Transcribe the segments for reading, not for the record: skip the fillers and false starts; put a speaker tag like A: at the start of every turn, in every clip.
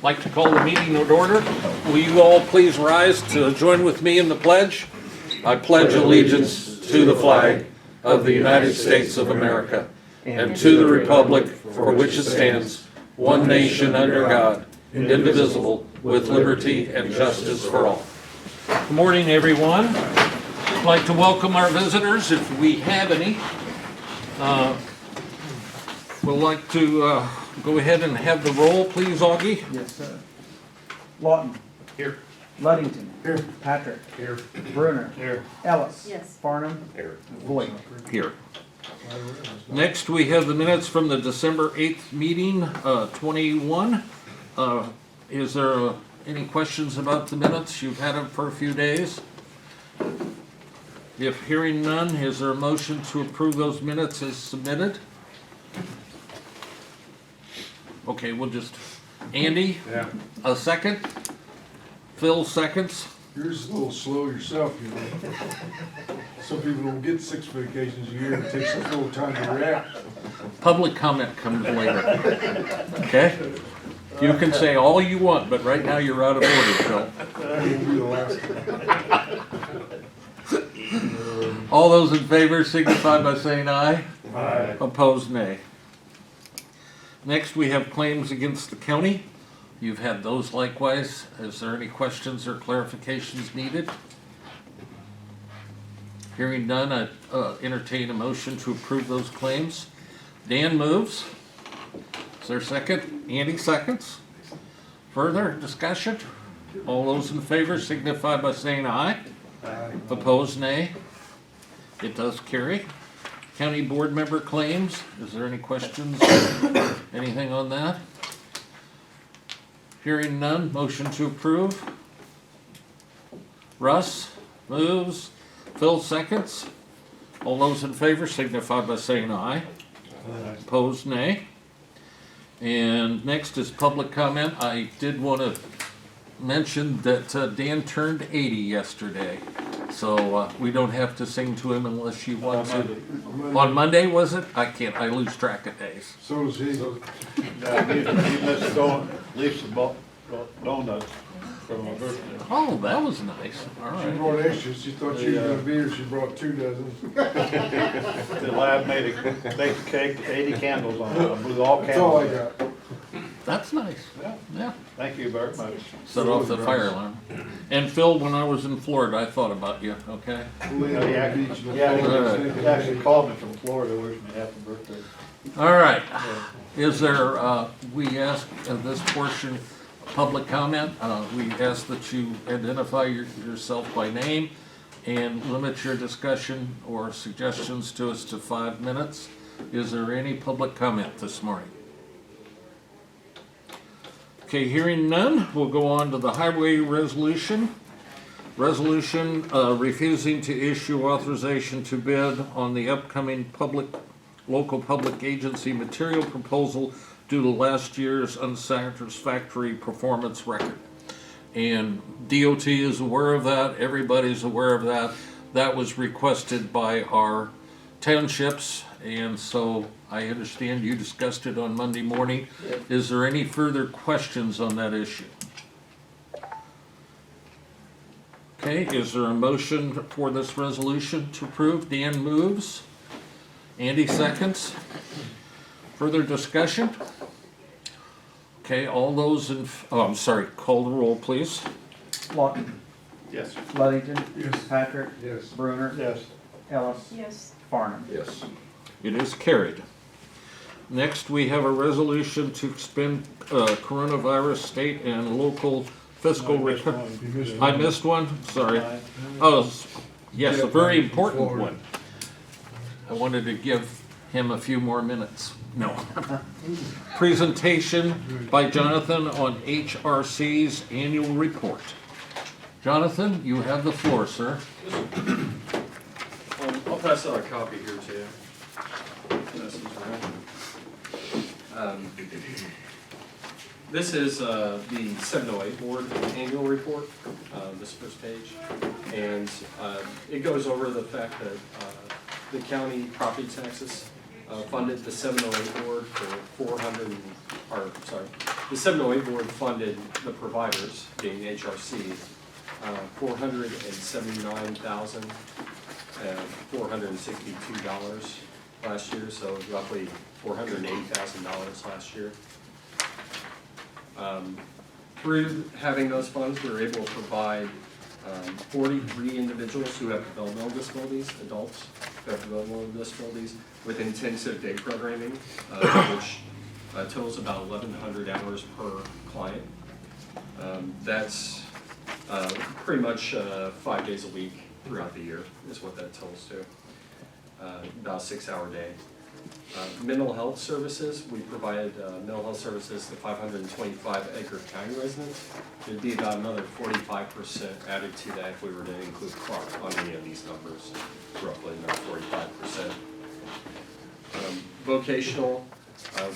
A: like to call the meeting to order. Will you all please rise to join with me in the pledge? I pledge allegiance to the flag of the United States of America and to the republic for which it stands, one nation under God, indivisible, with liberty and justice for all. Good morning, everyone. I'd like to welcome our visitors, if we have any. We'd like to go ahead and have the roll, please, Augie.
B: Yes, sir. Lawton.
A: Here.
B: Luddington. Here. Patrick.
A: Here.
B: Bruner.
A: Here.
B: Ellis.
C: Yes.
B: Farnham.
A: Here.
B: Voigt.
A: Here. Next, we have the minutes from the December 8th meeting, 21. Is there any questions about the minutes? You've had them for a few days. If hearing none, is there a motion to approve those minutes as submitted? Okay, we'll just, Andy?
D: Yeah,
A: A second? Phil seconds?
D: you're just a little slow yourself, you know. Some people don't get 6 vacations a year, and it takes a little time to react.
A: Public comment comes later. Okay? You can say all you want, but right now you're out of order, Phil.
D: That won't be the last time.
A: All those in favor signify by saying aye.
D: Aye.
A: Opposed, nay. Next, we have claims against the county. You've had those likewise. Is there any questions or clarifications needed? Hearing none, I entertain a motion to approve those claims. Dan moves. Is there a second? Andy seconds. Further discussion? All those in favor signify by saying aye.
D: Aye.
A: Opposed, nay. It does carry. County board member claims. Is there any questions? Anything on that? Hearing none, motion to approve. Russ moves. Phil seconds. All those in favor signify by saying aye. Opposed, nay. And next is public comment. I did want to mention that Dan turned 80 yesterday. So we don't have to sing to him unless you want to. On Monday, was it? I lose track of days.
D: So does he.
E: He missed going, Lisa bought donuts for my birthday.
A: Oh, that was nice. All
D: She
A: right.
D: brought extras, she thought she was gonna be here, she brought 2 dozen.
E: The lab made a cake, 80 candles on it, I blew all
D: That's all I
E: candles.
D: got.
A: That's nice.
E: Yeah,
A: Yeah.
E: thank you very much.
A: Set off the fire alarm. And Phil, when I was in Florida, I thought about you, okay?
D: Lean on the beach and
E: Yeah,
D: the
E: he actually called me from Florida, wishing me happy birthday.
A: All right. Is there, we ask in this portion, public comment. We ask that you identify yourself by name and limit your discussion or suggestions to us to 5 minutes. Is there any public comment this morning? Okay, hearing none, we'll go on to the highway resolution. Resolution refusing to issue authorization to bid on the upcoming local public agency material proposal due to last year's unsatisfactory performance record. And DOT is aware of that, everybody's aware of that. That was requested by our townships, and so I understand you discussed it on Monday morning. Is there any further questions on that issue? Okay, is there a motion for this resolution to approve? Dan moves. Andy seconds. Further discussion? Okay, all those I'm sorry, call the roll, please.
B: Lawton.
E: Yes.
B: Luddington.
D: Yes.
B: Patrick.
D: Yes.
B: Bruner.
E: Yes.
B: Ellis.
C: Yes.
B: Farnham.
A: Yes. It is carried. Next, we have a resolution to expend coronavirus state and local fiscal return.
D: You missed
A: I
D: one.
A: missed one, sorry. Oh, yes, a very important one. I wanted to give him a few more minutes. No. Presentation by Jonathan on HRC's annual report. Jonathan, you have the floor, sir.
F: I'll pass out a copy here to you. Pass these around. This is the 708 Board Annual Report, this first page. And it goes over the fact that the county property taxes funded the 708 Board for The 708 board funded the providers, being HRC, $479,462 last year, so roughly $480,000 last year. Through having those funds, we were able to provide 43 individuals who have developmental disabilities, adults who have developmental disabilities, with intensive day programming, which totals about 1,100 hours per client. That's pretty much 5 days a week throughout the year is what that totals to, about a 6-hour day. Mental health services, we provided mental health services to 525 Edgar County residents. There'd be about another 45% added to that if we were to include Clark on any of these numbers, roughly another 45%. Vocational,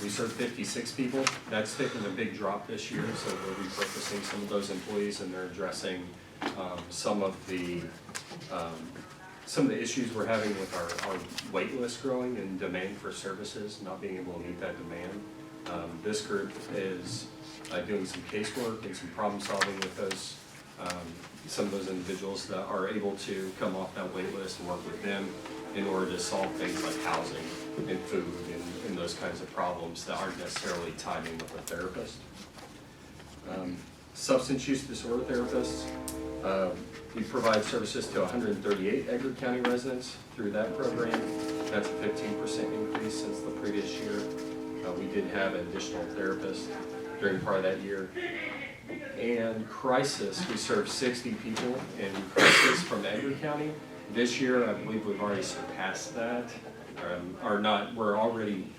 F: we served 56 people. That's taken a big drop this year, so we're repurposing some of those employees, and they're addressing some of the issues we're having with our wait list growing and demand for services, not being able to meet that demand. This group is doing some casework and some problem solving with those, some of those individuals that are able to come off that wait list and work with them in order to solve things like housing and food and those kinds of problems that aren't necessarily tied in with a therapist. Substance use disorder therapists, we provide services to 138 Edgar County residents through that program. That's a 15% increase since the previous year. We did have an additional therapist during part of that year. And crisis, we served 60 people in crisis from Edgar County. This year, I believe we've already surpassed that, or not, we're already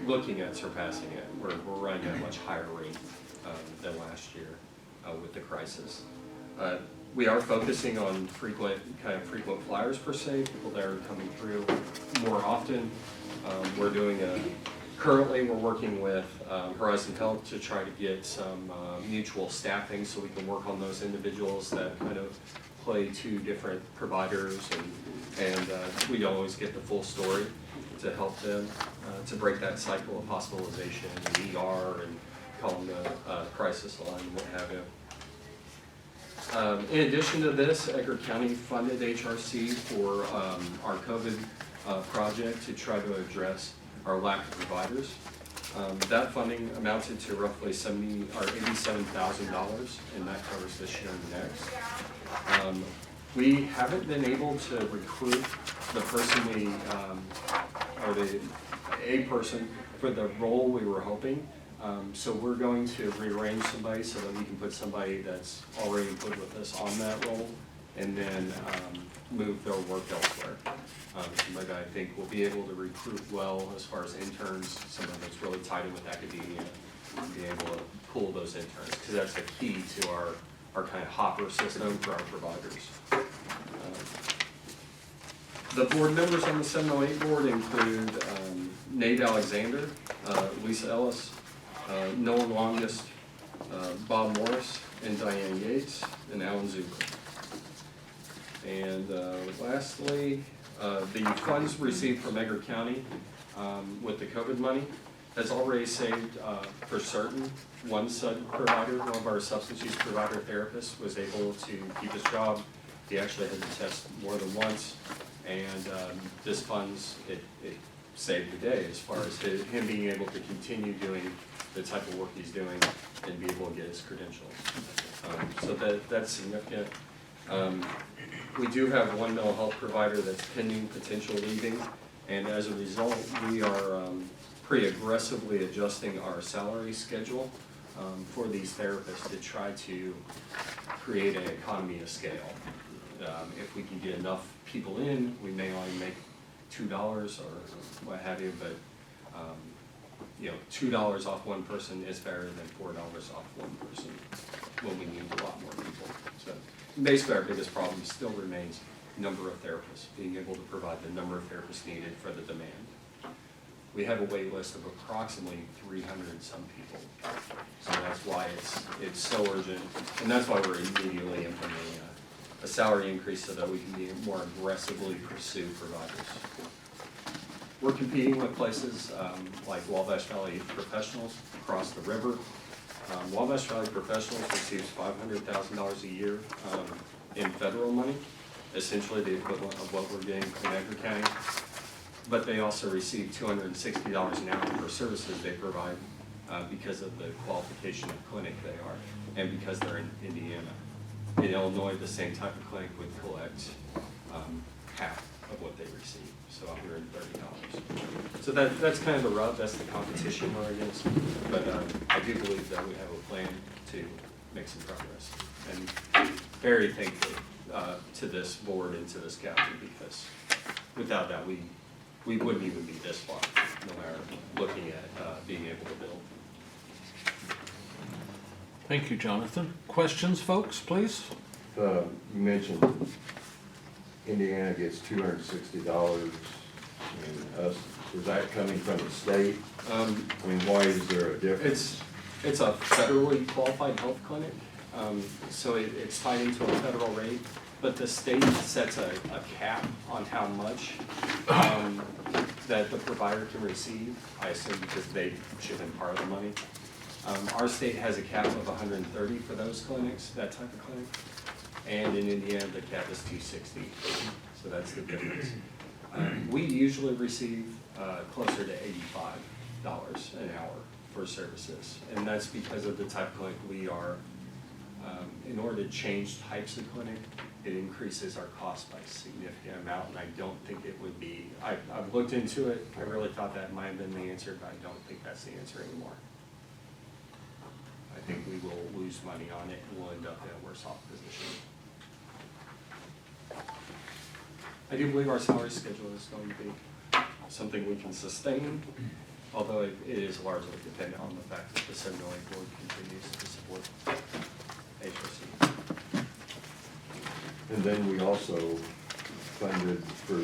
F: looking at surpassing it. We're running at a much higher rate than last year with the crisis. We are focusing on frequent flyers per se, people that are coming through more often. We're doing currently we're working with Horizon Health to try to get some mutual staffing so we can work on those individuals that kind of play two different providers, and we don't always get the full story to help them to break that cycle of hospitalization and ER and calling the crisis line and what have you. In addition to this, Edgar County funded HRC for our COVID project to try to address our lack of providers. That funding amounted to roughly $87,000, and that covers this year and next. We haven't been able to recruit the person a person for the role we were hoping. So we're going to rearrange somebody so that we can put somebody that's already employed with us on that role, and then move their work elsewhere. Somebody that I think will be able to recruit well as far as interns, someone that's really tied in with academia, and be able to pull those interns, because that's the key to our kind of hopper system for our providers. The board members on the 708 board include Nate Alexander, Lisa Ellis, Nolan Longest, Bob Morris, and Diane Yates, and Alan Zucker. And lastly, the funds received from Edgar County with the COVID money has already saved for certain one provider, one of our substance use provider therapists was able to keep his job. He actually had to test more than once, and this funds, it saved the day as far as him being able to continue doing the type of work he's doing and be able to get his credentials. So that's significant. We do have one mental health provider that's pending potential leaving, and as a result, we are pretty aggressively adjusting our salary schedule for these therapists to try to create an economy of scale. If we can get enough people in, we may only make $2 or what have you, but $2 off one person is better than $4 off one person when we need a lot more people. So basically our biggest problem still remains number of therapists, being able to provide the number of therapists needed for the demand. We have a wait list of approximately 300 some people. So that's why it's so urgent, and that's why we're immediately implementing a salary increase so that we can more aggressively pursue providers. We're competing with places like Wabash Valley Professionals across the river. Wabash Valley Professionals receives $500,000 a year in federal money, essentially the equivalent of what we're getting from Edgar County. But they also receive $260 an hour for services they provide because of the qualification of clinic they are, and because they're in Indiana. In Illinois, the same type of clinic would collect half of what they receive, so $130. So that's kind of the rub, that's the competition we're against. But I do believe that we have a plan to make some progress. And very thankful to this board and to this county, because without that, we wouldn't even be this far, no matter looking at being able to build.
A: Thank you, Jonathan. Questions, folks, please?
C: You mentioned Indiana gets $260, and us, is that coming from the state? I mean, why is there a difference?
F: It's a federally qualified health clinic, so it's tied into a federal rate, but the state sets a cap on how much that the provider can receive, I assume because they chip in part of the money. Our state has a cap of 130 for those clinics, that type of clinic, and in Indiana, the cap is 260, so that's the difference. We usually receive closer to $85 an hour for services, and that's because of the type of clinic we are. In order to change types of clinic, it increases our cost by a significant amount, and I don't think it would be, I've looked into it, I really thought that might have been the answer, but I don't think that's the answer anymore. I think we will lose money on it, and we'll end up in a worse off position. I do believe our salary schedule is going to be something we can sustain, although it is largely dependent on the fact that the 708 board continues to support HRC.
C: And then we also funded for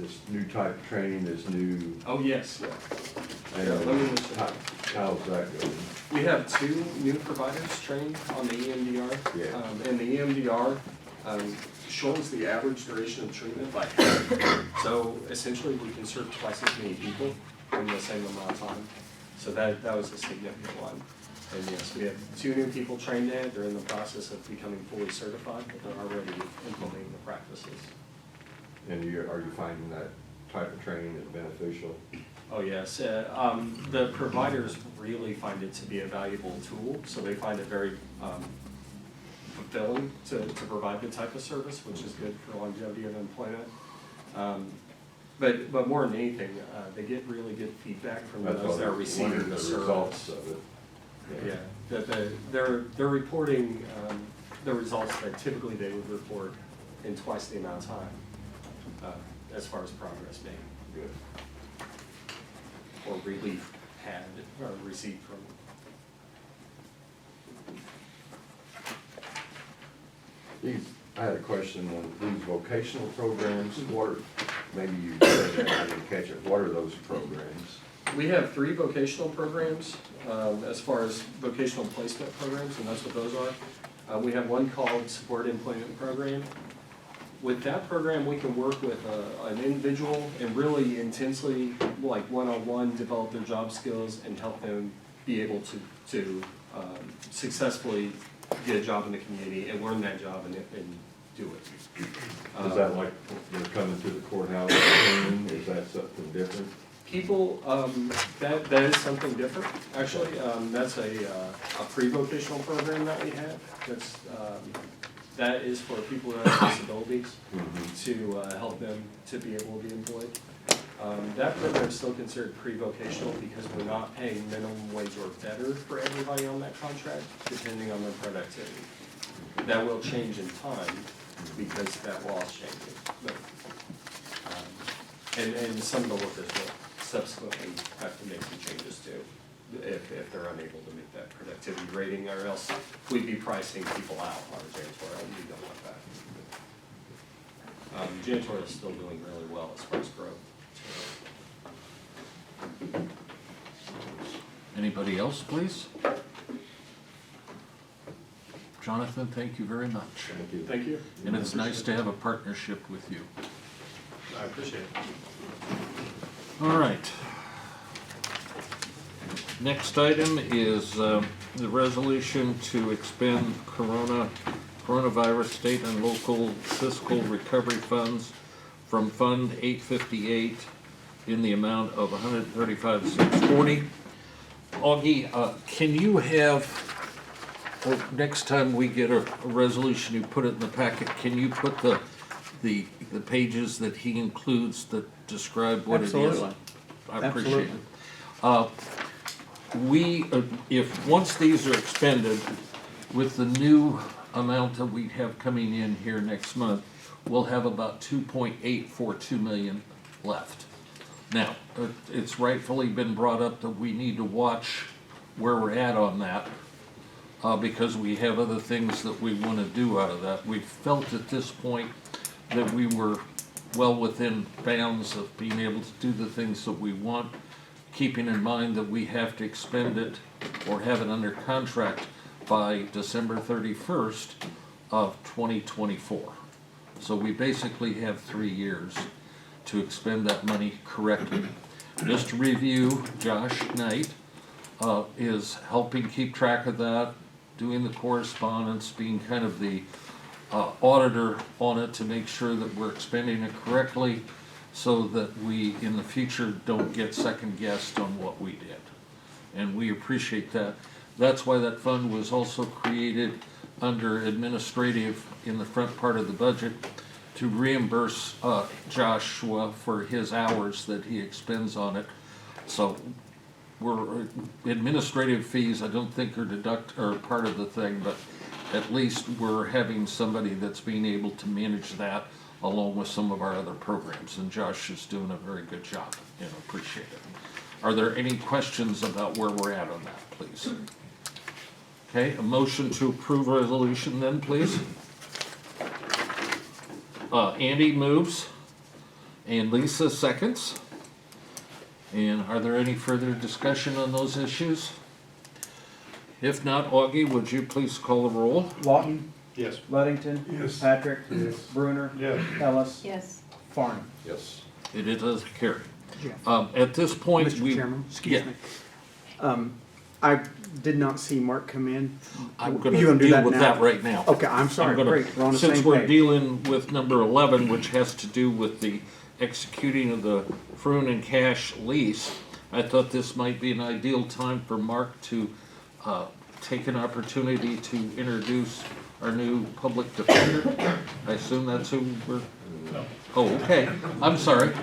C: this new type of training, this new,
F: Oh, yes, yeah.
C: and
F: Yeah, let me mention that.
C: how's that going?
F: We have 2 new providers trained on the EMDR.
C: Yeah.
F: And the EMDR shortens the average duration of treatment by half. So essentially, we can serve twice as many people in the same amount of time. So that was a significant one. And yes, we have 2 new people trained in it. They're in the process of becoming fully certified, but they're already implementing the practices.
C: And are you finding that type of training is beneficial?
F: Oh, yes. The providers really find it to be a valuable tool, so they find it very fulfilling to provide the type of service, which is good for longevity of employment. But more than anything, they get really good feedback from those that are receiving the
C: results
F: service.
C: of it.
F: Yeah, that they're reporting the results that typically they would report in twice the amount of time, as far as progress made.
C: Good.
F: Or relief had or received from.
C: I had a question on these vocational programs. What are, maybe you said that, I didn't catch it. What are those programs?
F: We have 3 vocational programs, as far as vocational placement programs, and that's what those are. We have one called Support Employment Program. With that program, we can work with an individual and really intensely, like one-on-one, develop their job skills and help them be able to successfully get a job in the community and learn that job and do it.
C: Is that like you're coming to the courthouse? Is that something different?
F: People, that is something different, actually. That's a pre-vocational program that we have. That is for people who have disabilities to help them to be able to be employed. That program is still considered pre-vocational because we're not paying minimum wage or better for everybody on that contract, depending on their productivity. That will change in time because that law is changing. But, and some of the workers will subsequently have to make some changes too, if they're unable to meet that productivity rating, or else we'd be pricing people out on janitorial, and we don't want that. Janitorial is still doing really well as far as growth.
A: Anybody else, please? Jonathan, thank you very much.
C: Thank you.
F: Thank you.
A: And it's nice to have a partnership with you.
F: I appreciate it.
A: All right. Next item is the resolution to expend coronavirus state and local fiscal recovery funds from Fund 858 in the amount of $135,640. Augie, can you have, next time we get a resolution, you put it in the packet, can you put the pages that he includes that describe what it is?
B: Absolutely.
A: I appreciate it. If, once these are expended, with the new amount that we have coming in here next month, we'll have about 2.842 million left. Now, it's rightfully been brought up that we need to watch where we're at on that, because we have other things that we want to do out of that. We felt at this point that we were well within bounds of being able to do the things that we want, keeping in mind that we have to expend it or have it under contract by December 31st of 2024. So we basically have 3 years to expend that money correctly. Just to review, Josh Knight is helping keep track of that, doing the correspondence, being kind of the auditor on it to make sure that we're expending it correctly so that we, in the future, don't get second guessed on what we did. And we appreciate that. That's why that fund was also created under administrative in the front part of the budget to reimburse Joshua for his hours that he expends on it. So administrative fees, I don't think are part of the thing, but at least we're having somebody that's being able to manage that along with some of our other programs, and Josh is doing a very good job, and appreciate it. Are there any questions about where we're at on that, please? Okay, a motion to approve resolution then, please. Andy moves, and Lisa seconds. And are there any further discussion on those issues? If not, Augie, would you please call the roll?
B: Lawton,
E: Yes.
B: Luddington.
D: Yes.
B: Patrick. Bruner.
E: Yes.
B: Ellis.
G: Yes.
B: Farnum.
C: Yes.
A: It is carried.
H: Jeff.
A: At this point,
H: Mr.
A: we.
H: Chairman, excuse
A: Yeah.
H: me. I did not see Mark come in.
A: I'm
H: You
A: gonna
H: gonna do
A: deal
H: that
A: with
H: now?
A: that right now.
H: Okay, I'm sorry,
A: I'm gonna-
H: great, we're on the
A: Since
H: same
A: we're
H: page.
A: dealing with number 11, which has to do with the executing of the Frun and Cash lease, I thought this might be an ideal time for Mark to take an opportunity to introduce our new public defender. I assume that's who we're, oh, okay, I'm sorry.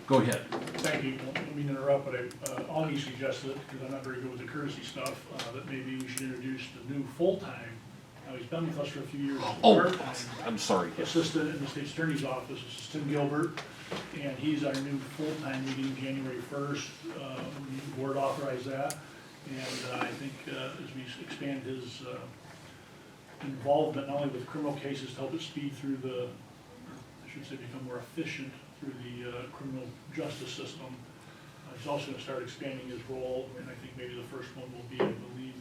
A: Go ahead.
I: Thank you, don't mean to interrupt, but Augie suggested, because I'm not very good with the courtesy stuff, that maybe we should introduce the new full-time. Now, he's been with us for a few years as a
A: Oh,
I: part-time
A: I'm sorry.
I: assistant in the state's attorney's office. This is Tim Gilbert, and he's our new full-time beginning January 1st. The board authorized that, and I think as we expand his involvement, not only with criminal cases to help it speed through I should say become more efficient through the criminal justice system, he's also going to start expanding his role, and I think maybe the first one will be, I believe,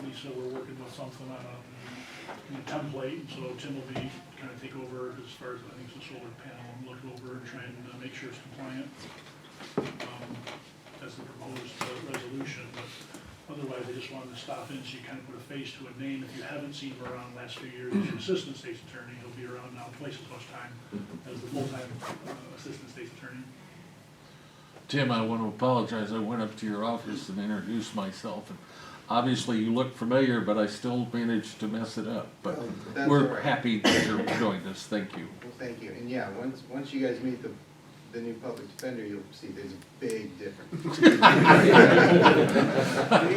I: Lisa, we're working with something on a template, and so Tim will be kind of take over as far as, I think, it's the solar panel, and look over and try and make sure it's compliant. That's the proposed resolution, but otherwise, I just wanted to stop in so you kind of put a face to a name. If you haven't seen him around the last few years as an assistant state's attorney, he'll be around now twice as much time as the full-time assistant state's attorney.
A: Tim, I want to apologize. I went up to your office and introduced myself, and obviously you look familiar, but I still managed to mess it up. But
J: Oh, that's
A: we're
J: all right.
A: happy that you're joined us. Thank you.
J: Well, thank you, and yeah, once you guys meet the new public defender, you'll see there's a big difference.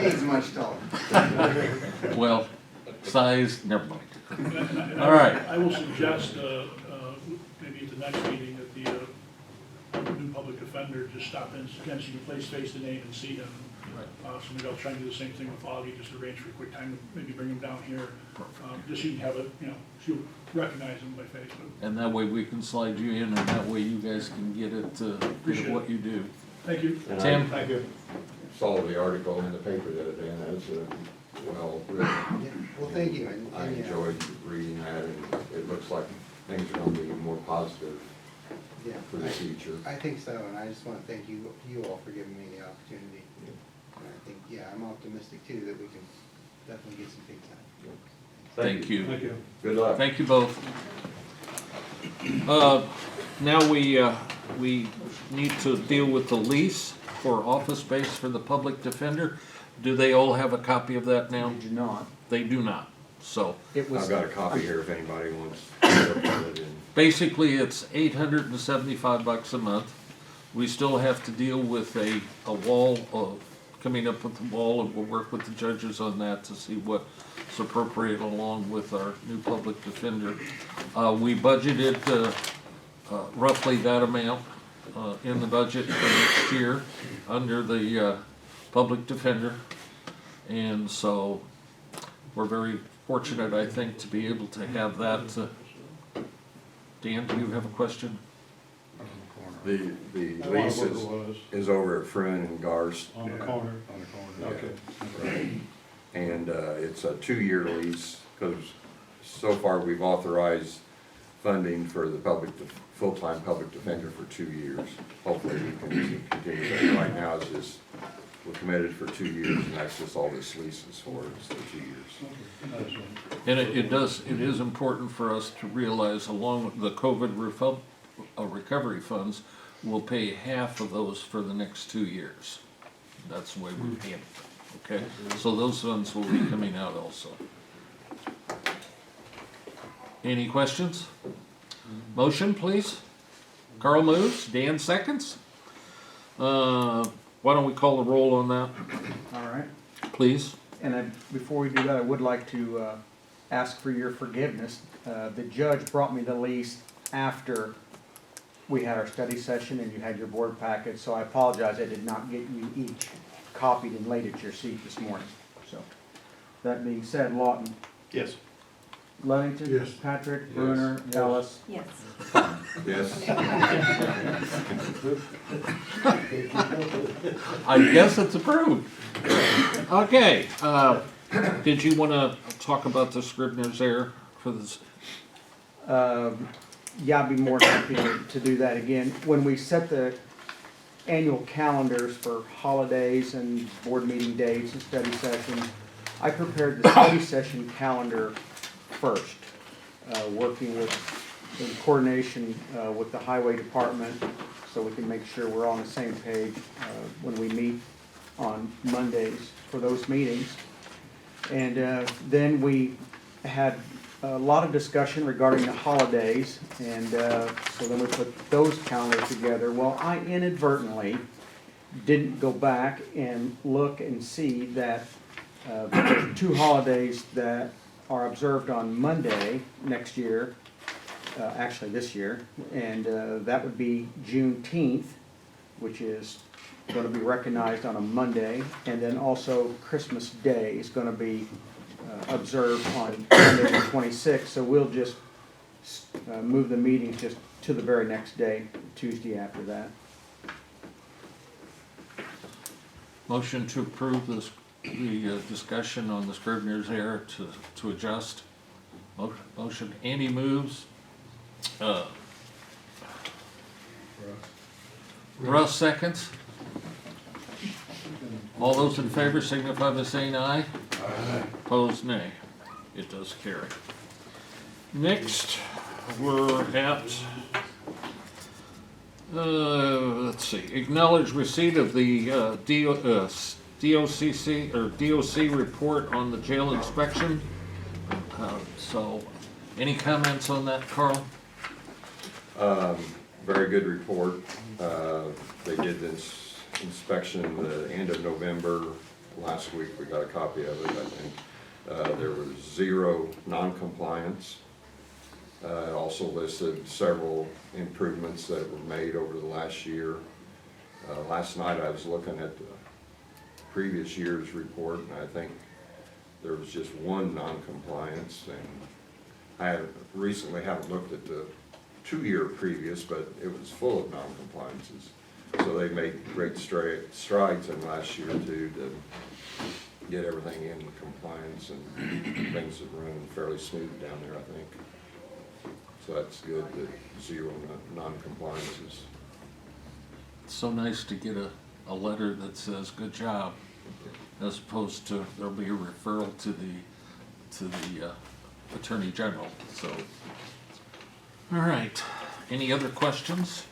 J: He's much taller.
A: Well, size, never mind.
I: And
A: All right.
I: I will suggest, maybe at the next meeting, that the new public defender just stop in, again, so you can place face to name and see him. So maybe I'll try and do the same thing with Augie, just arrange for a quick time, to maybe bring him down here. Just so you can have it, so you'll recognize him by face.
A: And that way we can slide you in, and that way you guys can get it,
I: Appreciate
A: what you do.
I: Thank you.
C: And
A: Tim?
C: I saw the article in the paper the other day, and that's well written.
J: Yeah, well, thank you, and
C: I
J: yeah.
C: enjoyed reading that, and it looks like things are gonna be more positive
J: Yeah,
C: for the future.
J: I think so, and I just wanna thank you all for giving me the opportunity. And I think, yeah, I'm optimistic too that we can definitely get some things done.
A: Thank you.
D: Thank you.
C: Good luck.
A: Thank you both. Now we need to deal with the lease for office space for the public defender. Do they all have a copy of that now?
B: Did you not?
A: They do not. So
B: It was.
C: I've got a copy here if anybody wants to look at it.
A: basically, it's $875 a month. We still have to deal with a wall, coming up with the wall, and we'll work with the judges on that to see what's appropriate along with our new public defender. We budgeted roughly that amount in the budget for next year under the public defender. And so we're very fortunate, I think, to be able to have that. Dan, do you have a question?
C: The
E: I wonder
C: lease
E: what it was.
C: is over at Friend and Garst.
E: On the corner. On the corner. Okay.
C: And it's a 2-year lease, because so far we've authorized funding for the full-time public defender for 2 years. Hopefully we can continue that. Right now it's just, we're committed for 2 years, and that's just all this lease is for, is the 2 years.
A: And it is important for us to realize, along with the COVID recovery funds, we'll pay half of those for the next 2 years. That's the way we're handling it, okay? So those funds will be coming out also. Any questions? Motion, please. Carl moves, Dan seconds. Why don't we call the roll on that,
B: All right.
A: please?
B: And before we do that, I would like to ask for your forgiveness. The judge brought me the lease after we had our study session and you had your board packet, so I apologize, I did not get you each copied and laid at your seat this morning. So, that being said, Lawton,
E: Yes.
B: Ludington,
D: Yes.
B: Patrick, Bruner, Ellis,
G: Yes.
C: Yes?
A: I guess it's approved. Okay, did you wanna talk about the Scribner's error for this?
B: yeah, I'd be more than happy to do that again. When we set the annual calendars for holidays and board meeting dates and study sessions, I prepared the study session calendar first, working in coordination with the highway department, so we can make sure we're all on the same page when we meet on Mondays for those meetings. And then we had a lot of discussion regarding the holidays, and so then we put those calendars together. Well, I inadvertently didn't go back and look and see that there's 2 holidays that are observed on Monday next year, actually this year, and that would be Juneteenth, which is going to be recognized on a Monday, and then also Christmas Day is going to be observed on Monday the 26th, so we'll just move the meeting just to the very next day, Tuesday after that.
A: Motion to approve the discussion on the Scribner's error to adjust. Motion, Andy moves. Russ seconds. All those in favor signify by saying aye. Aye. Opposed, nay. It does carry. Next, we're at, let's see, acknowledge receipt of the DOCC or DOC report on the jail inspection. So, any comments on that, Carl?
C: Very good report. They did this inspection the end of November. Last week we got a copy of it, I think. There was 0 non-compliance. It also listed several improvements that were made over the last year. Last night I was looking at the previous year's report, and I think there was just 1 non-compliance, and I recently haven't looked at the 2-year previous, but it was full of non-compliances. So they made great strides in last year too to get everything in compliance, and things are running fairly smooth down there, I think. So that's good that zero non-compliances.
A: It's so nice to get a letter that says, good job, as opposed to, there'll be a referral to the Attorney General, so. All right, any other questions?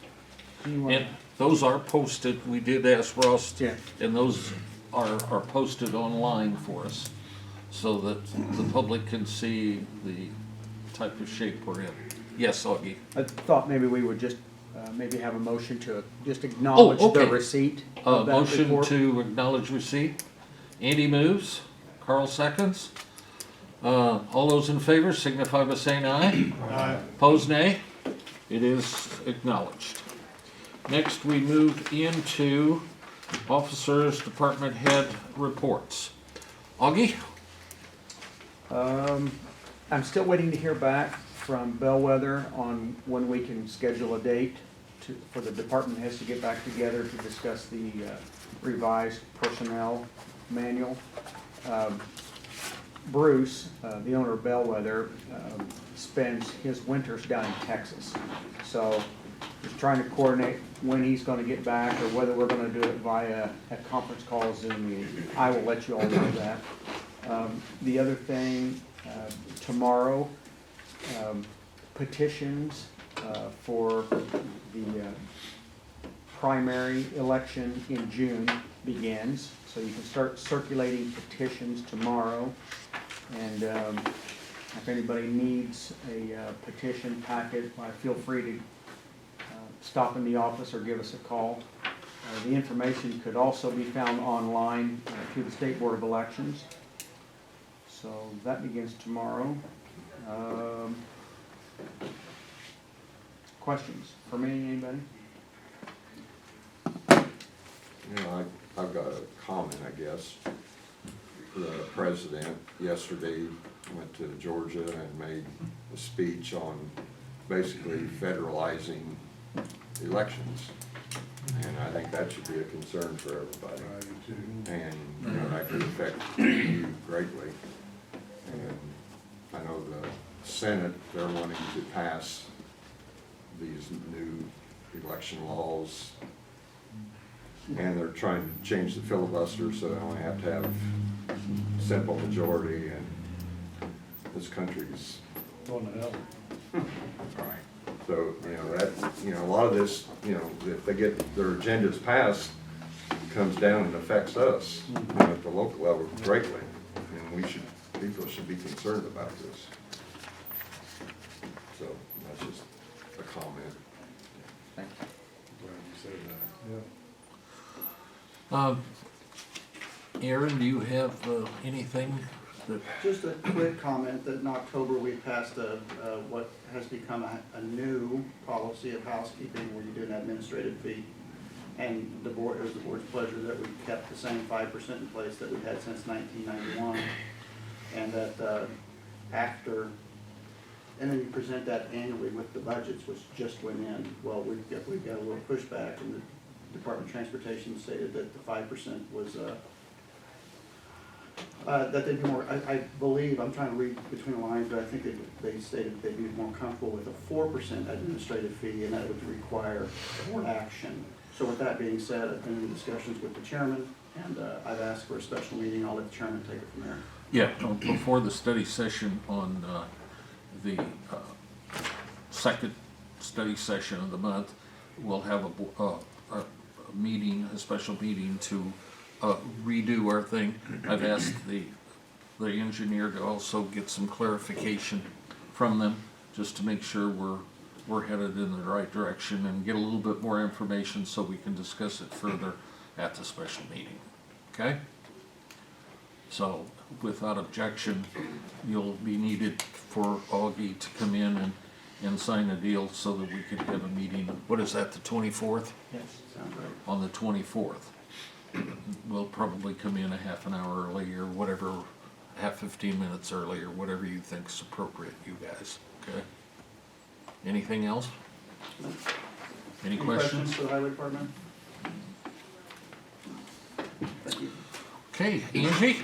B: Do you want-
A: And those are posted, we did ask Ross,
B: Yeah.
A: and those are posted online for us, so that the public can see the type of shape we're in. Yes, Augie?
B: I thought maybe we would just, maybe have a motion to just acknowledge the
A: okay.
B: receipt of that
A: Motion
B: report.
A: to acknowledge receipt. Andy moves, Carl seconds. All those in favor signify by saying aye.
D: Aye.
A: Opposed, nay. It is acknowledged. Next, we move into officers, department head reports. Augie?
B: I'm still waiting to hear back from Bellwether on when we can schedule a date for the department heads to get back together to discuss the revised personnel manual. Bruce, the owner of Bellwether, spends his winters down in Texas. So he's trying to coordinate when he's gonna get back or whether we're gonna do it via a conference call, Zoom meeting. I will let you all know that. The other thing, tomorrow, petitions for the primary election in June begins. So you can start circulating petitions tomorrow. And if anybody needs a petition packet, feel free to stop in the office or give us a call. The information could also be found online through the State Board of Elections. So that begins tomorrow. Questions for me, anybody?
C: You know, I've got a comment, I guess. The president yesterday went to Georgia and made a speech on basically federalizing elections. And I think that should be a concern for everybody.
D: I do too.
C: And, you know, that could affect you greatly. And I know the Senate, they're wanting to pass these new election laws. And they're trying to change the filibuster so they only have to have simple majority, and this country's,
D: Going to hell.
C: so, you know, that, you know, a lot of this, you know, if they get their agendas passed, comes down and affects us, you know, at the local level greatly. And people should be concerned about this. So, that's just a comment.
B: Thank you.
D: Glad you said that, yeah.
A: Aaron, do you have anything that,
G: Just a quick comment that in October we passed what has become a new policy of housekeeping where you do an administrative fee. And it was the board's pleasure that we kept the same 5% in place that we had since 1991. And that and then you present that annually with the budgets, which just went in. Well, we've got a little pushback, and the Department of Transportation stated that the 5% was, that they'd be more, I believe, I'm trying to read between the lines, but I think they stated they'd be more comfortable with a 4% administrative fee, and that would require more action. So with that being said, I've been in discussions with the chairman, and I've asked for a special meeting. I'll let the chairman take it from there.
A: yeah, before the study session on the second study session of the month, we'll have a meeting, a special meeting to redo our thing. I've asked the engineer to also get some clarification from them, just to make sure we're headed in the right direction and get a little bit more information so we can discuss it further at the special meeting, okay? So, without objection, you'll be needed for Augie to come in and sign a deal so that we can have a meeting, what is that, the 24th?
B: Yes.
G: Sounds right.
A: On the 24th. We'll probably come in a half an hour early or whatever, 15 minutes early or whatever you think's appropriate, you guys, okay? Anything else? Any questions?
G: for the highway department? Thank you.
A: Okay, Angie,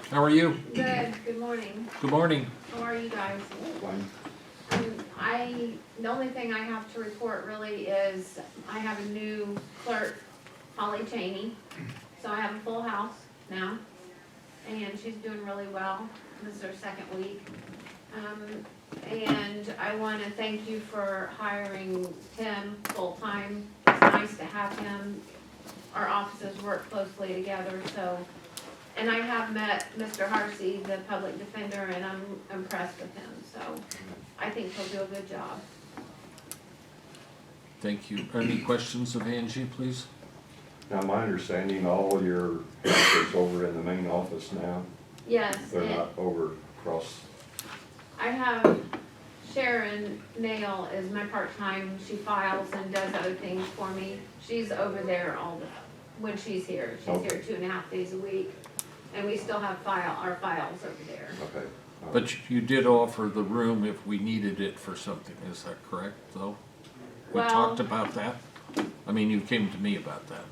A: how are you?
K: Good, good morning.
A: Good morning.
K: How are you guys?
C: Fine.
K: The only thing I have to report really is I have a new clerk, Holly Cheney. So I have a full house now, and she's doing really well. This is her second week. And I wanna thank you for hiring Tim full-time. It's nice to have him. Our offices work closely together, so. And I have met Mr. Harsey, the public defender, and I'm impressed with him, so I think he'll do a good job.
A: Thank you. Any questions of Angie, please?
C: Now, my understanding, all your help is over in the main office now?
K: Yes,
C: They're
K: and
C: not over across,
K: I have Sharon Nail is my part-time. She files and does other things for me. She's over there when she's here. She's
C: Okay.
K: here 2.5 days a week. And we still have our files over there.
C: okay.
A: But you did offer the room if we needed it for something, is that correct, though? We
K: Well-
A: talked about that? I mean, you came to me about that.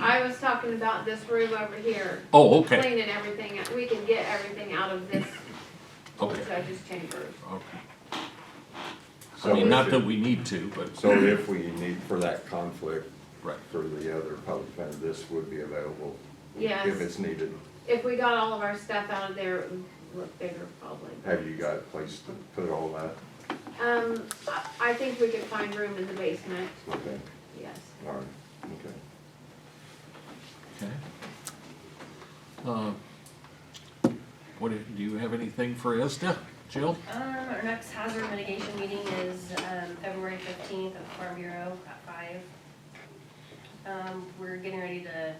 K: I was talking about this room over here.
A: Oh, okay,
K: Cleaning everything. We can get everything out of this old
A: okay,
K: judge's chambers.
A: okay.
C: So
A: I mean, not
C: if
A: that
C: it-
A: we need to, but,
C: So if we need, for that conflict,
A: right.
C: for the other public defender, this would be available?
K: Yes.
C: If it's needed.
K: If we got all of our stuff out of there, it would look bigger probably.
C: Have you got a place to put all that?
K: I think we could find room in the basement,
C: Okay,
K: yes.
C: all right, okay.
A: Okay. Do you have anything for ESTA, Jill?
L: Our next hazard mitigation meeting is, February 15th at the Farm Bureau at 5. We're getting ready to,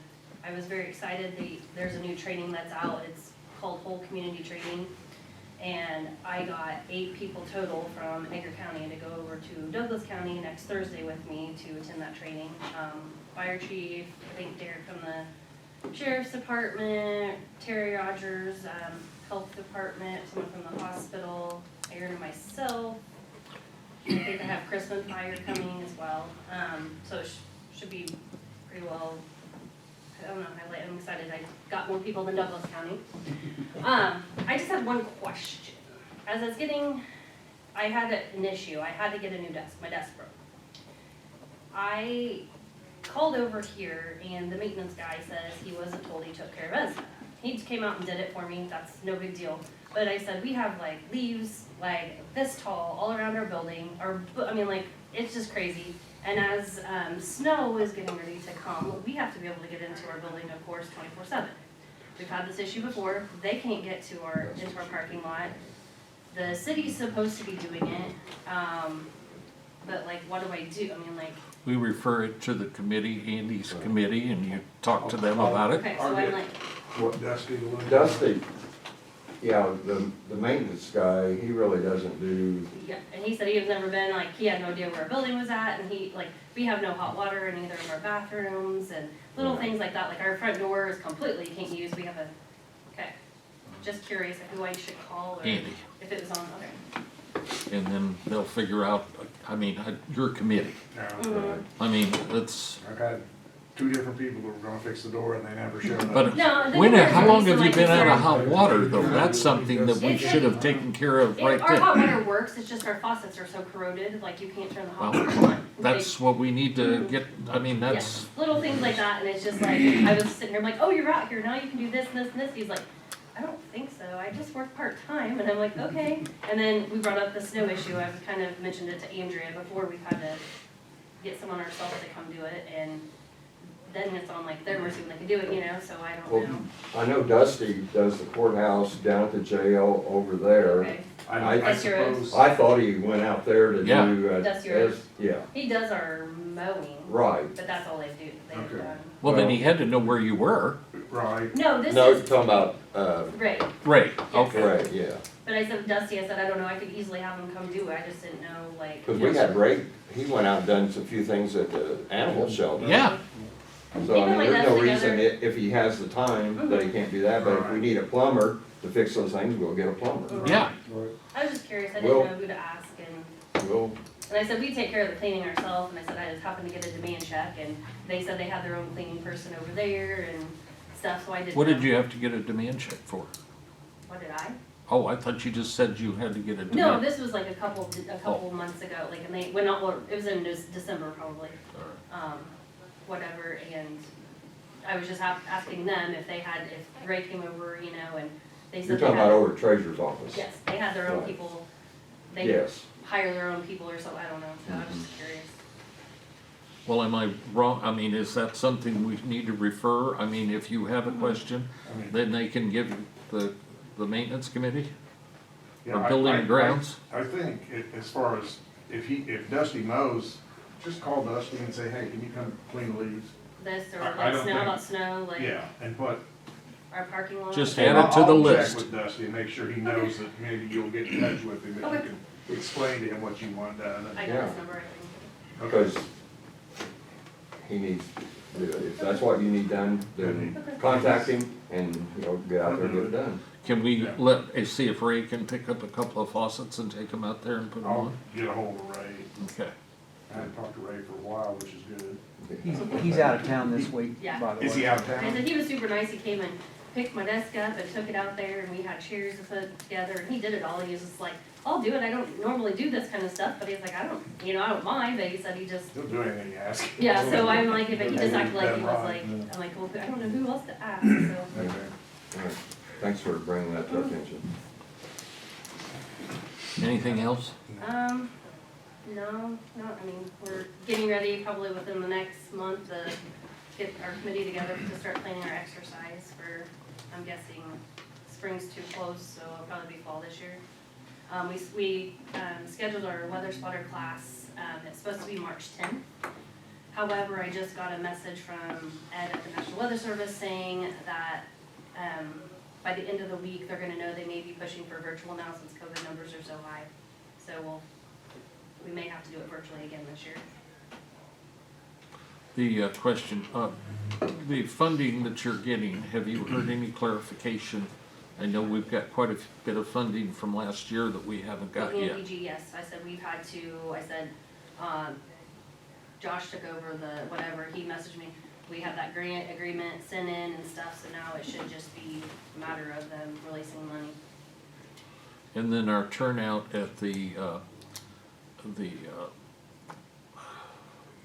L: I was very excited, there's a new training that's out, it's called Whole Community Training. And I got 8 people total from Edgar County to go over to Douglas County next Thursday with me to attend that training. Fire chief, I think Derek from the Sheriff's Department, Terry Rogers, Health Department, someone from the hospital, Aaron and myself. I think I have Christmas Fire coming as well, so it should be pretty well. I don't know, I'm excited, I got more people than Douglas County. I just had one question. As I was I had an issue, I had to get a new desk, my desk broke. I called over here and the maintenance guy says he wasn't told he took care of it. He just came out and did it for me, that's no big deal. But I said, we have like leaves like this tall all around our building, it's just crazy. And as snow is getting ready to come, we have to be able to get into our building, of course, 24/7. We've had this issue before, they can't get into our parking lot. The city's supposed to be doing it, but like, what do I do?
A: We refer it to the committee, Andy's committee, and you talk to them about it.
L: Okay, so I'm like,
D: What Dusty will look.
C: Dusty, yeah, the maintenance guy, he really doesn't do,
L: yeah, and he said he had never been, like, he had no idea where our building was at, and we have no hot water in either of our bathrooms, and little things like that, like our front door is completely, can't use, we have okay. Just curious who I should call, or
A: Andy.
L: if it was on, okay.
A: And then they'll figure out, your committee. It's,
D: I've had 2 different people that were gonna fix the door and they never showed up.
A: but
L: No, the
A: when,
L: difference
A: how
L: is
A: long have you
L: like
A: been out of
L: concern-
A: hot water, though? That's something that we should have taken care of right
L: Our hot
A: then.
L: water works, it's just our faucets are so corroded, like you can't turn the hot
A: Well,
L: water on.
A: That's what we need to get,
L: Yes, little things like that, and it's just like, I was sitting here, I'm like, oh, you're out here, now you can do this, and this, and this, he's like, I don't think so, I just work part-time, and I'm like, okay. And then we brought up the snow issue, I've kind of mentioned it to Andrea before, we've had to get someone ourselves to come do it, and then it's on like their mercy when they can do it, so I don't
C: well,
L: know.
C: I know Dusty does the courthouse down at the jail over there.
L: Okay,
D: I
L: That's yours.
D: suppose,
C: I thought he went out there to
A: Yeah.
C: do,
L: That's yours.
C: yeah,
L: he does our mowing,
C: right.
L: but that's all they've
D: Okay.
L: done.
A: Well, then he had to know where you were.
D: right,
L: No, this
C: No, you're
L: is,
C: talking about,
L: right,
A: Right,
L: Yes.
A: okay.
C: right, yeah.
L: but I said Dusty, I said, I don't know, I could easily have him come do it, I just didn't know, like.
C: Cause we had Ray, he went out and done a few things at the animal shelter.
A: Yeah,
C: So,
L: Even like
C: there's
L: us
C: no reason,
L: together.
C: if he has the time, that he can't do that, but if we need a plumber to fix those things, we'll get a plumber.
A: yeah.
L: I was just curious, I
C: Well-
L: didn't know who to ask, and
C: We'll,
L: I said, we take care of the cleaning ourselves, and I said, I just happened to get a demand check, and they said they had their own cleaning person over there and stuff, so I didn't
A: What did
L: know.
A: you have to get a demand check for?
L: What did I?
A: Oh, I thought you just said you had to get a demand.
L: No, this was like a couple months ago, like, and they went out, well, it was in December probably, whatever, and I was just asking them if they had, if Ray came over, you know, and they
C: You're
L: said they
C: talking about
L: had,
C: over at Treasurer's office?
L: yes, they had their own
C: Right.
L: people, they
C: Yes.
L: hire their own people or something, I don't know, so I was just curious.
A: Well, am I wrong? I mean, is that something we need to refer? I mean, if you have a question,
D: I mean,
A: then they can give the maintenance committee
M: Yeah,
A: or
M: I-
A: building
M: I-
A: and grounds?
M: I think as far as, if Dusty mows, just call Dusty and say, hey, can you come clean the leaves?
L: This, or
M: I
L: like
M: don't
L: snow
M: think-
L: about snow, like
M: Yeah, and put.
L: our parking lot.
A: Just
M: and
A: add it to the
M: I'll
A: list.
M: check with Dusty and make sure he knows that maybe you'll get in touch with him, and you
L: Okay.
M: can explain to him what you want done.
L: I
C: Yeah.
L: got this number, I think.
C: Because he needs, to do it. If that's what you need done, then contact him and, you know, get out there and get it done.
A: Can we
M: Yeah.
A: see if Ray can pick up a couple of faucets and take them out there and put them
M: I'll
A: on?
M: get a hold of Ray.
A: Okay.
M: I haven't talked to Ray for a while, which is good.
B: He's out of town this week,
L: Yeah.
B: by the way.
M: Is he out of
L: And
M: town?
L: then he was super nice, he came and picked my desk up and took it out there, and we had chairs to put together, and he did it all, he was just like, I'll do it, I don't normally do this kind of stuff, but he's like, I don't mind, but he said he just,
M: He'll do anything you ask him.
L: yeah, so I'm like, but he just acted like he was
M: Right.
L: like, I'm like, well, I don't know who else to ask, so.
C: Okay. All right. Thanks for bringing that to our attention.
A: Anything else?
L: No, I mean, we're getting ready probably within the next month to get our committee together to start planning our exercise for, I'm guessing, spring's too close, so it'll probably be fall this year. We scheduled our weather spotter class, it's supposed to be March 10th. However, I just got a message from Ed at the National Weather Service saying that, by the end of the week, they're gonna know they may be pushing for virtual now since COVID numbers are so high. So we may have to do it virtually again this year.
A: The question, the funding that you're getting, have you heard any clarification? I know we've got quite a bit of funding from last year that we haven't got
L: The
A: yet.
L: EPG, yes, I said we've had to, I said, Josh took over the, whatever, he messaged me, we have that grant agreement sent in and stuff, so now it should just be a matter of them releasing money.
A: And then our turnout at the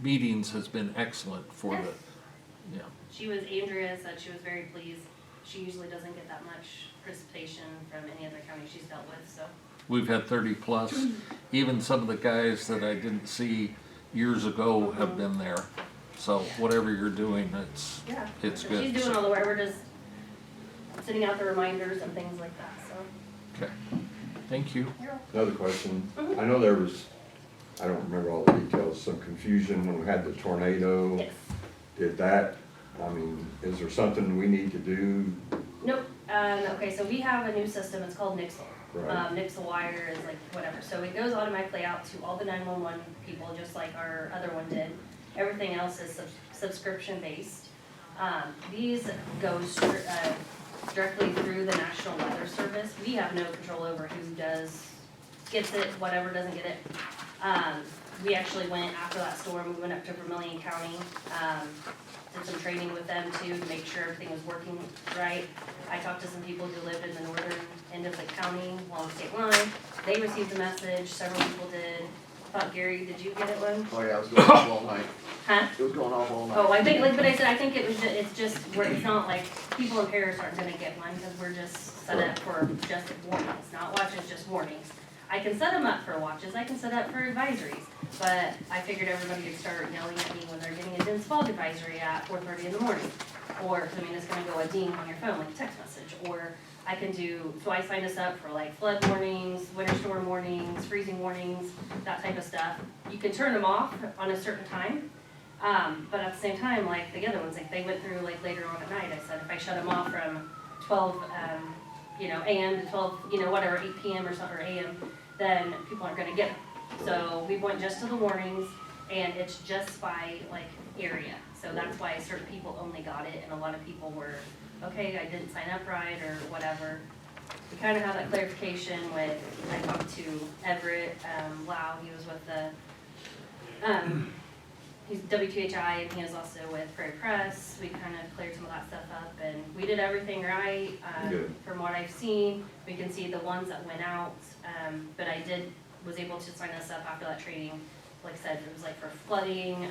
A: meetings has been excellent for
L: Yes.
A: the, yeah.
L: Andrea said she was very pleased, she usually doesn't get that much precipitation from any other county she's dealt with, so.
A: We've had 30 plus. Even some of the guys that I didn't see years ago have been there. So whatever you're doing, it's
L: Yeah.
A: It's
L: so
A: good.
L: She's doing all the work, we're just sending out the reminders and things like that, so.
A: okay. Thank you.
L: You're
C: Another question.
L: Mhm.
C: I know there was, I don't remember all the details, some confusion when we had the tornado.
L: Yes.
C: Did that, I mean, is there something we need to do?
L: Nope, okay, so we have a new system, it's called Nixle.
C: Right.
L: Nixle wire is like whatever, so it goes automatically out to all the 911 people, just like our other one did. Everything else is subscription based. These go directly through the National Weather Service. We have no control over who gets it, whatever doesn't get it. We actually went, after that storm, we went up to Vermilion County, did some training with them too, to make sure everything was working right. I talked to some people who lived in the northern end of the county along the state line. They received a message, several people did. I thought, Gary, did you get it one?
N: Oh, yeah, it was going off all night.
L: Huh?
N: It was going off all night.
L: Oh, I think, like, but I said, I think it's just, it's not like, people in Paris aren't gonna get one, because we're just set up for just warnings, not watches, just warnings. I can set them up for watches, I can set up for advisories, but I figured everybody would start yelling at me when they're getting a dense fog advisory at 4:30 in the morning. Or, I mean, it's gonna go a ding on your phone, like a text message, or I can do, so I signed us up for like flood warnings, winter storm warnings, freezing warnings, that type of stuff. You can turn them off on a certain time, but at the same time, like the other ones, like they went through like later on at night, I said if I shut them off from 12, AM to 12, whatever, 8 PM or something, or AM, then people aren't gonna get them. So we went just to the warnings, and it's just by like area. So that's why certain people only got it, and a lot of people were, okay, I didn't sign up right, or whatever. We kind of have that clarification with, I talked to Everett, Lau, he was with the, he's WTHI and he is also with Prairie Press. We kind of cleared some of that stuff up and we did everything right.
C: Good.
L: From what I've seen, we can see the ones that went out. But I was able to sign this up after that training. Like I said, it was like for flooding,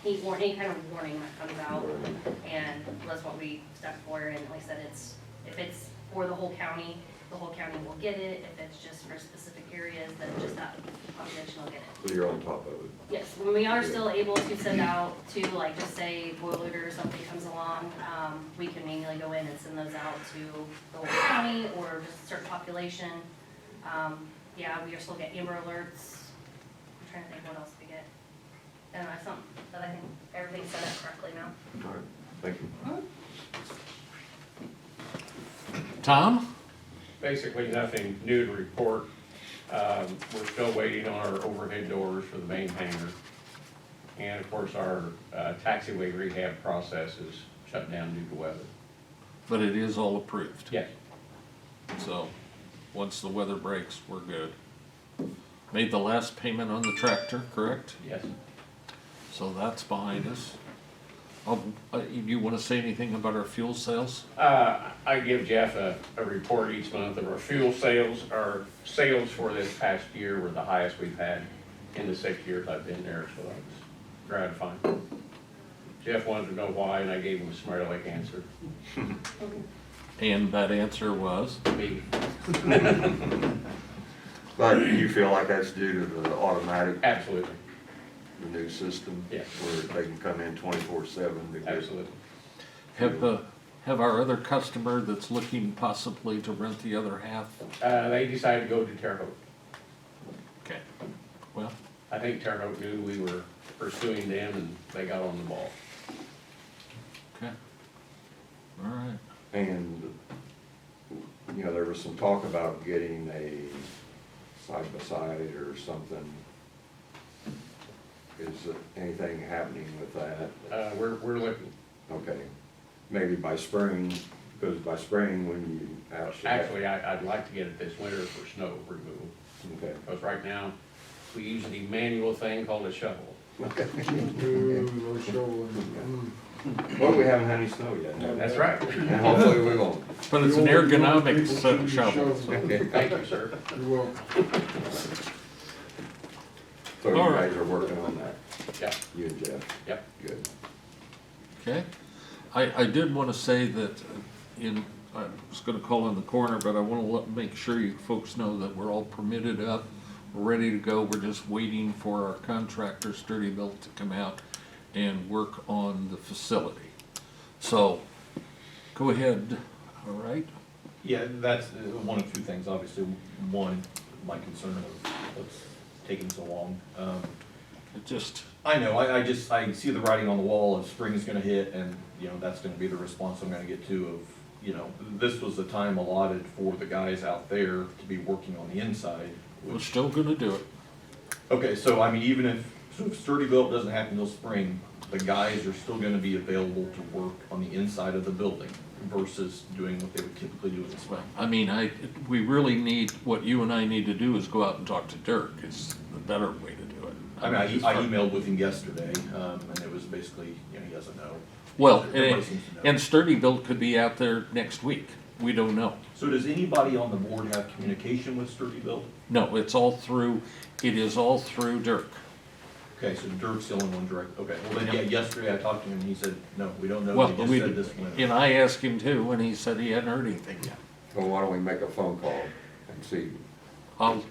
L: heat warning, any kind of warning that comes out. And that's what we stuck for. And like I said, if it's for the whole county will get it. If it's just for specific areas, then just that population will get it.
C: So you're on top of it.
L: Yes, when we are still able to send out to, like, just say Boiler or something comes along, we can manually go in and send those out to the whole county or just a certain population. Yeah, we are still get Amber Alerts. I'm trying to think what else we get. And that's something that I think everything's set up correctly now.
C: All right, thank you.
A: Tom?
O: Basically, nothing new to report. We're still waiting on our overhead doors for the main hangar. And of course, our taxiway rehab process is shut down due to weather.
A: But it is all approved.
O: Yes.
A: So, once the weather breaks, we're good. Made the last payment on the tractor, correct?
O: Yes.
A: So that's behind us. You want to say anything about our fuel sales?
O: I give Jeff a report each month of our fuel sales. Our sales for this past year were the highest we've had in the 6 years I've been there, so that was gratifying. Jeff wanted to know why, and I gave him a smart aleck answer.
A: And that answer was?
O: Me.
C: But you feel like that's due to the automatic?
O: Absolutely.
C: The new system?
O: Yes.
C: Where they can come in 24/7?
O: Absolutely.
A: Have our other customer that's looking possibly to rent the other half?
O: They decided to go to Terre Haute.
A: Okay, well,
O: I think Terre Haute knew we were pursuing them and they got on the ball.
A: okay. All right.
C: And, you know, there was some talk about getting a side-by-side or something. Is anything happening with that?
O: We're looking.
C: Okay, maybe by spring, because by spring, when you
O: Actually, I'd like to get it this winter for snow removal.
C: Okay.
O: Because right now, we use the manual thing called a shovel.
C: Okay.
D: Ooh, no shoveling.
C: Well, we haven't had any snow yet.
O: That's right.
C: And hopefully we won't.
A: But it's an ergonomic shovel.
C: Okay.
O: Thank you, sir.
D: You're welcome.
C: So you
A: All right.
C: guys are working on that?
O: Yeah.
C: You and Jeff?
O: Yep.
C: Good.
A: Okay. I did want to say that I was going to call in the corner, but I want to make sure you folks know that we're all permitted up. We're ready to go. We're just waiting for our contractor, Sturdybuilt, to come out and work on the facility. So, go ahead, all right?
P: Yeah, that's one of two things, obviously. One, my concern of what's taking so long.
A: It just,
P: I know, I see the writing on the wall of spring's gonna hit and, you know, that's gonna be the response I'm gonna get to of, you know, this was the time allotted for the guys out there to be working on the inside.
A: we're still going to do it.
P: Okay, so I mean, even if Sturdybuilt doesn't happen until spring, the guys are still gonna be available to work on the inside of the building versus doing what they would typically do in the spring.
A: I mean, we really need, what you and I need to do is go out and talk to Dirk, is the better way to do it.
P: I mean, I emailed with him yesterday, and it was basically, you know, he doesn't know.
A: Well,
P: Everybody seems to know.
A: and Sturdybuilt could be out there next week. We don't know.
P: So does anybody on the board have communication with Sturdybuilt?
A: No, it is all through Dirk.
P: Okay, so Dirk's the only one direct, okay, well then, yeah, yesterday I talked to him and he said, no, we don't know,
A: Well,
P: they just said this winter.
A: and I asked him too, and he said he hadn't heard anything yet.
C: Well, why don't we make a phone call and see,
A: I'll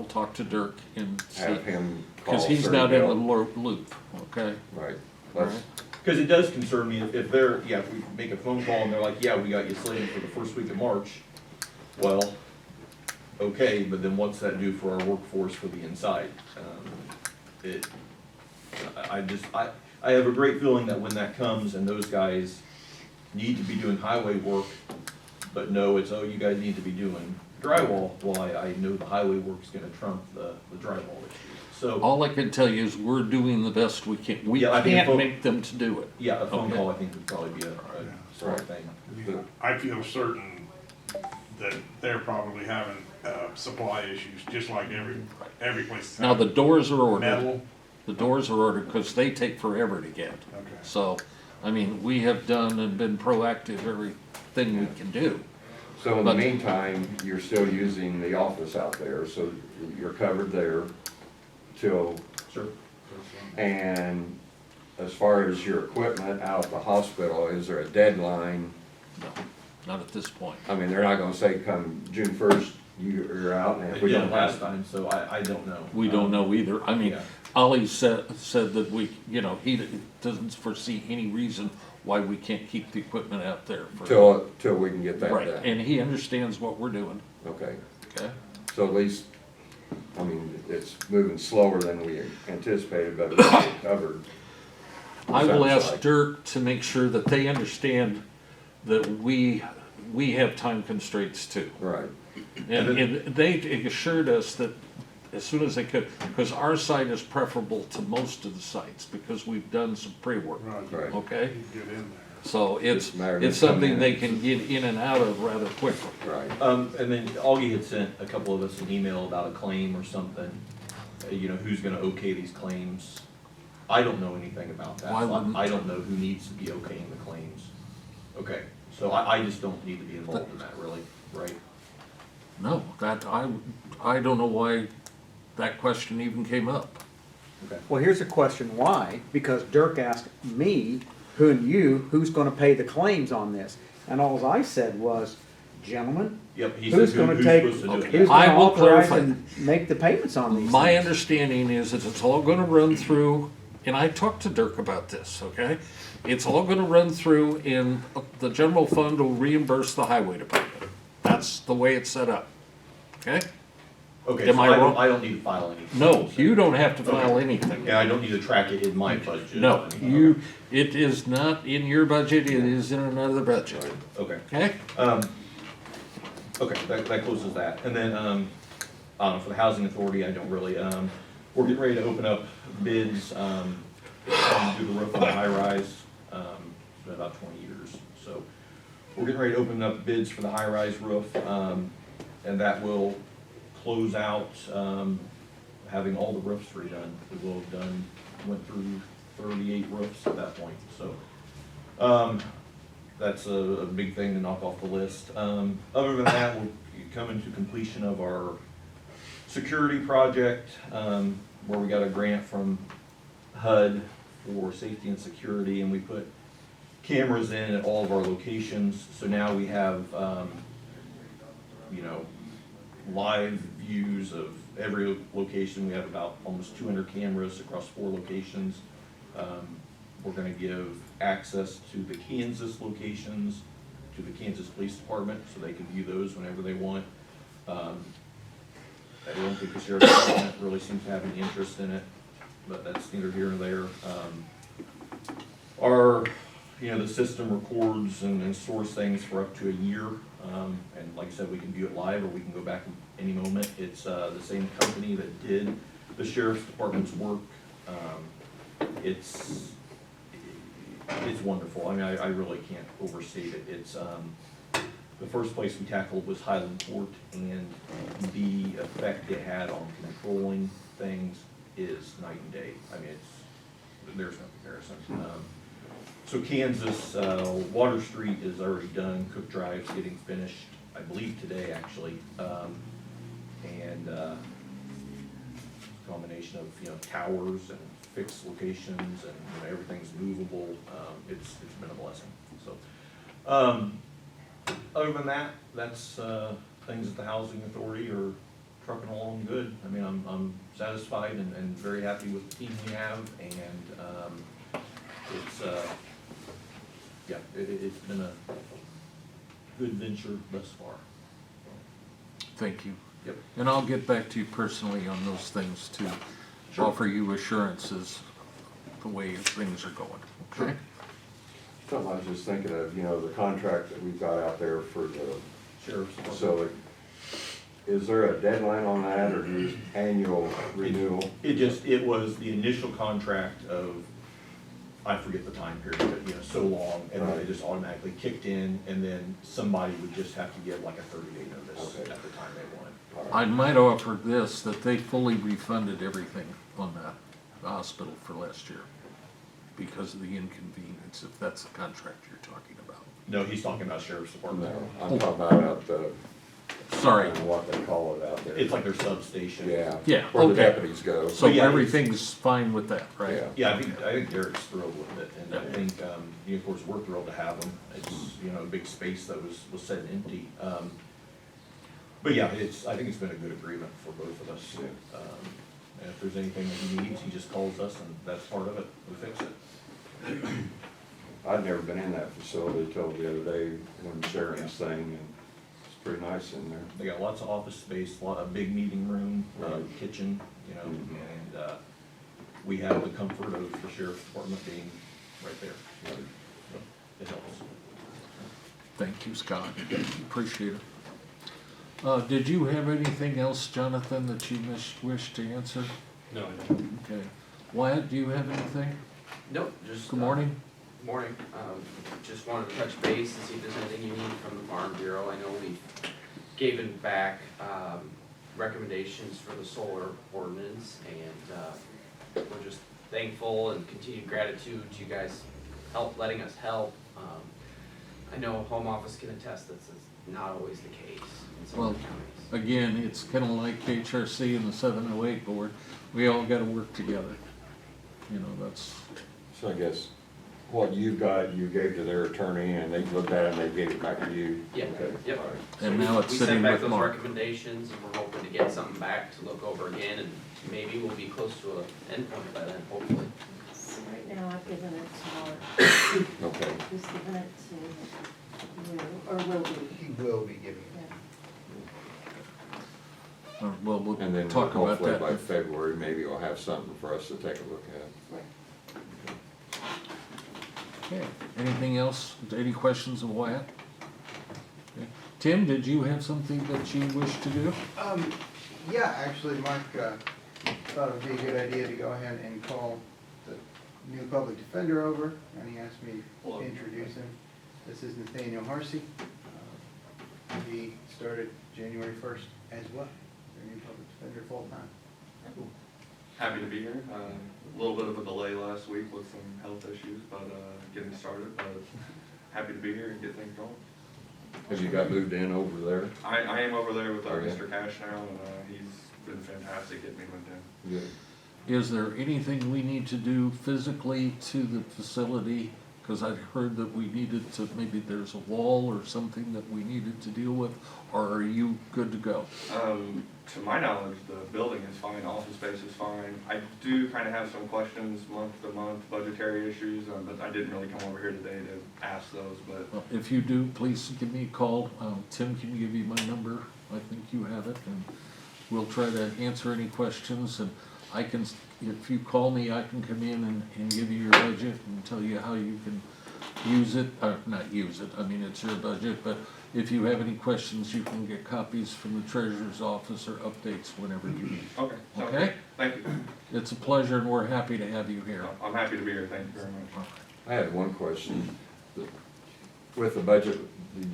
A: talk to Dirk and see.
C: have him call
A: Because he's not in the
C: Sturdybuilt.
A: loop, okay?
C: Right.
A: All
C: Let's,
A: right.
P: Cause it does concern me if they're, yeah, if we make a phone call and they're like, yeah, we got you slated for the first week of March, well, okay, but then what's that do for our workforce for the inside? I have a great feeling that when that comes and those guys need to be doing highway work, but no, it's, oh, you guys need to be doing drywall, well, I know the highway work's gonna trump the drywall issue, so.
A: All I can tell you is we're doing the best we can. We
P: Yeah, I think
A: can't
P: if-
A: make them to do it.
P: Yeah, a phone
A: Okay.
P: call I think would probably be a smart thing.
M: I feel certain that they're probably having supply issues, just like every place.
A: Now, the doors are ordered.
M: Metal,
A: The doors are ordered because they take forever to get.
M: Okay.
A: So, I mean, we have done and been proactive everything we can do.
C: So in the
A: But-
C: meantime, you're still using the office out there, so you're covered there till,
P: Sure.
C: and as far as your equipment out at the hospital, is there a deadline?
A: No, not at this point.
C: I mean, they're not gonna say come June 1st, you're out, and if we
P: We
C: don't
P: didn't last
C: have.
P: time, so I don't know.
A: We don't know either. I mean,
P: Yeah.
A: Ollie said that we, you know, he doesn't foresee any reason why we can't keep the equipment out there for.
C: Till we can get that
A: Right,
C: done.
A: and he understands what we're doing,
C: Okay,
A: okay?
C: so at least, I mean, it's moving slower than we anticipated, but it's covered.
A: I will
C: Sounds
A: ask
C: like.
A: Dirk to make sure that they understand that we have time constraints too.
C: Right,
A: And they assured us that as soon as they could, because our site is preferable to most of the sites, because we've done some pre-work,
C: right.
A: okay?
M: You get in there.
A: So it's,
C: Just a matter of
A: it's
C: coming
A: something
C: in.
A: they can get in and out of rather quickly.
C: Right.
P: And then Augie had sent a couple of us an email about a claim or something, you know, who's gonna okay these claims. I don't know anything about that.
A: Why
P: so
A: wouldn't-
P: I don't know who needs to be okaying the claims. Okay, so I just don't need to be involved in that, really, right?
A: No, that, I don't know why that question even came up.
P: Okay.
B: Well, here's a question, why? Because Dirk asked me, who and you, who's gonna pay the claims on this? And all I said was, gentlemen,
P: Yep, he
B: who's
P: said who-
B: gonna
P: who's
B: take,
P: supposed to do it.
B: who's
A: I
B: gonna
A: will
B: authorize
A: clarify.
B: and make the payments on these
A: My
B: things?
A: understanding is that it's all gonna run through, and I talked to Dirk about this, okay? It's all gonna run through and the general fund will reimburse the highway department. That's the way it's set up, okay?
P: Okay,
A: Am
P: so
A: I wrong?
P: I don't need to file anything.
A: No, you don't have to file anything.
P: Yeah, I don't need to track it in my budget.
A: No, you, it is not in your budget, it is in another budget,
P: Okay.
A: okay?
P: Okay, that closes that. And then, I don't know, for the housing authority, I don't really, we're getting ready to open up bids, to do the roof on the high rise. It's been about 20 years, so we're getting ready to open up bids for the high rise roof, and that will close out, having all the roofs redone. We will have went through 38 roofs at that point, so, that's a big thing to knock off the list. Other than that, we're coming to completion of our security project, where we got a grant from HUD for safety and security, and we put cameras in at all of our locations. So now we have, you know, live views of every location. We have about almost 200 cameras across 4 locations. We're gonna give access to the Kansas locations, to the Kansas Police Department, so they can view those whenever they want. I don't think the Sheriff's Department really seems to have any interest in it, but that's neither here nor there. You know, the system records and stores things for up to a year, and like I said, we can view it live, or we can go back at any moment. It's the same company that did the Sheriff's Department's work. It's wonderful. I mean, I really can't overstate it. It's, the first place we tackled was Highland Court, and the effect it had on controlling things is night and day. I mean, there's no comparison. So Kansas, Water Street is already done, Cook Drive's getting finished, I believe today, actually. And combination of, you know, towers and fixed locations, and, you know, everything's movable. It's been a blessing, so. Other than that, that's, things at the Housing Authority are trucking along good. I mean, I'm satisfied and very happy with the team we have, and, it's, yeah, it's been a good venture thus far.
A: Thank you.
P: Yep.
A: And I'll get back to you personally on those things to
P: Sure.
A: offer you assurances the way things are going, okay?
C: Something I was just thinking of, you know, the contract that we've got out there for the
P: Sheriff's Department.
C: So, is there a deadline on that, or is it annual renewal?
P: It was the initial contract of, I forget the time period, but, you know, so long, and then it just automatically kicked in, and then somebody would just have to give like a 30-day notice
C: Okay.
P: at the time they wanted.
A: I might offer this, that they fully refunded everything on that. the hospital for last year because of the inconvenience, if that's the contract you're talking about.
P: No, he's talking about sheriff's department.
C: No, I'm talking about out the,
A: Sorry.
C: I don't know what they call it out there.
P: It's like their substation.
C: Yeah.
A: Yeah,
C: Where the
A: okay.
C: deputies go.
A: So
P: But yeah,
A: everything's fine with that, right?
C: Yeah.
P: Yeah, I think Derek's thrilled with it, and I think, of course, we're thrilled to have him. It's, a big space that was sitting empty. But yeah, I think it's been a good agreement for both of us. And if there's anything that he needs, he just calls us, and that's part of it. We fix it.
C: I'd never been in that facility till the other day when Sharon's thing, and it's pretty nice in there.
P: They got lots of office space, a big meeting room, kitchen,
C: Mhm.
P: and we have the comfort of the sheriff's department being right there. So it helps.
A: Thank you, Scott. Appreciate it. Did you have anything else, Jonathan, that you wish to answer?
F: No, I don't.
A: Okay. Wyatt, do you have anything?
Q: Nope, just.
A: Good morning.
Q: Morning. Just wanted to touch base and see if there's anything you need from the Farm Bureau. I know we've given back recommendations for the solar ordinance, and we're just thankful and continued gratitude to you guys letting us help. I know home office can attest that this is not always the case in some
A: Well,
Q: of the counties.
A: again, it's kind of like HRC and the 708 board. We all got to work together. That's.
C: So I guess what you've got, you gave to their attorney, and they looked at it and they gave it back to you?
Q: Yeah,
C: Okay.
Q: yep.
C: All right.
A: And now it's
Q: We
A: sitting
Q: sent back
A: with
Q: those
A: Mark.
Q: recommendations, and we're hoping to get something back to look over again, and maybe we'll be close to an endpoint by then, hopefully.
R: So right now, I've given it to Mark.
C: Okay.
R: He's given it to you, or will be.
J: He will be giving it.
R: Yeah.
A: Well, we'll
C: And then
A: talk about
C: hopefully
A: that.
C: by February, maybe we'll have something for us to take a look at.
R: Right.
A: Okay. Anything else? Any questions of Wyatt? Okay. Tim, did you have something that you wish to do?
J: Yeah, actually, Mark, thought it would be a good idea to go ahead and call the new public defender over, and he asked me to introduce him. This is Nathaniel Harsey. He started January 1st as well, the new public defender full-time.
S: Happy to be here. A little bit of a delay last week with some health issues, but getting started. But happy to be here and get things going.
C: Have you got moved in over there?
S: I am over there with
C: Oh, yeah.
S: Mr. Cash now, and he's been fantastic getting me moved in.
C: Good.
A: Is there anything we need to do physically to the facility? Because I'd heard that we needed to, maybe there's a wall or something that we needed to deal with, or are you good to go?
S: To my knowledge, the building is fine, office space is fine. I do kind of have some questions month to month, budgetary issues, but I didn't really come over here today to ask those, but.
A: Well, if you do, please give me a call. Tim can give you my number. I think you have it, and we'll try to answer any questions. And I can, if you call me, I can come in and give you your budget and tell you how you can use it, or not use it, I mean, it's your budget, but if you have any questions, you can get copies from the treasurer's office or updates whenever you need.
S: Okay. sounds
A: Okay?
S: good. Thank you.
A: It's a pleasure, and we're happy to have you here.
S: I'm happy to be here. Thank you very much.
C: I had one question. With the budget,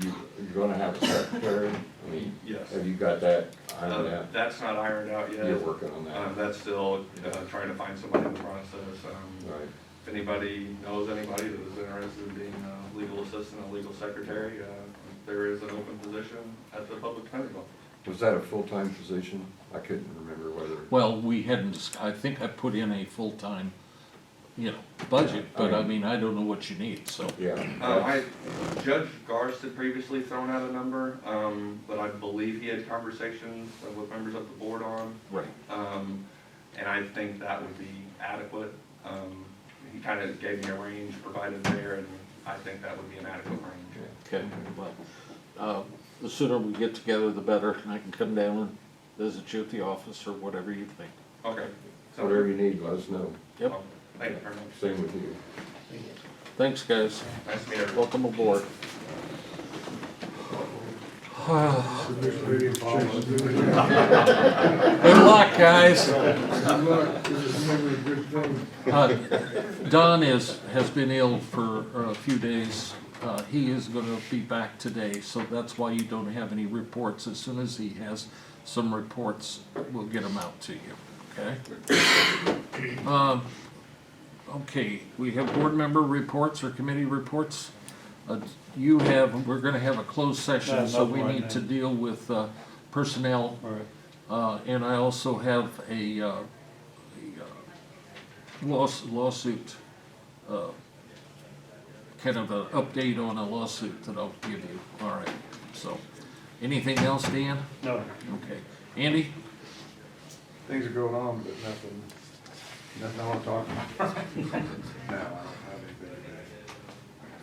C: you're gonna have a secretary? I mean,
S: Yes.
C: have you got that ironed out?
S: That's not ironed out yet.
C: You're working on that?
S: That's still trying to find somebody in the process.
C: Right.
S: If anybody knows anybody that is interested in being a legal assistant, a legal secretary, there is an open position at the public defender's office.
C: Was that a full-time position? I couldn't remember whether.
A: Well, we hadn't, I think I put in a full-time, budget, but I mean, I don't know what you need, so.
C: Yeah.
S: Judge Garst had previously thrown out a number, but I believe he had conversations with members of the board on.
A: Right.
S: And I think that would be adequate. He kind of gave me a range provided there, and I think that would be an adequate range.
A: Okay, well, the sooner we get together, the better, and I can come down and visit you at the office or whatever you think.
S: Okay.
C: Whatever you need, let us know.
A: Yep.
S: Thank you very much.
C: Same with you.
A: Thanks, guys.
S: Nice to meet everyone.
A: Welcome aboard. Good luck, guys. Don has been ill for a few days. He is gonna be back today, so that's why you don't have any reports. As soon as he has some reports, we'll get them out to you, Okay. Okay, we have board member reports or committee reports. You have, we're gonna have a closed session,
E: No,
A: so
E: nothing
A: we
E: right
A: need
E: now.
A: to deal with personnel. And I also have a lawsuit, kind of an update on a lawsuit that I'll give you. All right, so, anything else, Dan?
D: No.
A: Okay. Andy?
D: Things are going on, but nothing I want to talk about. No, I don't have anything today.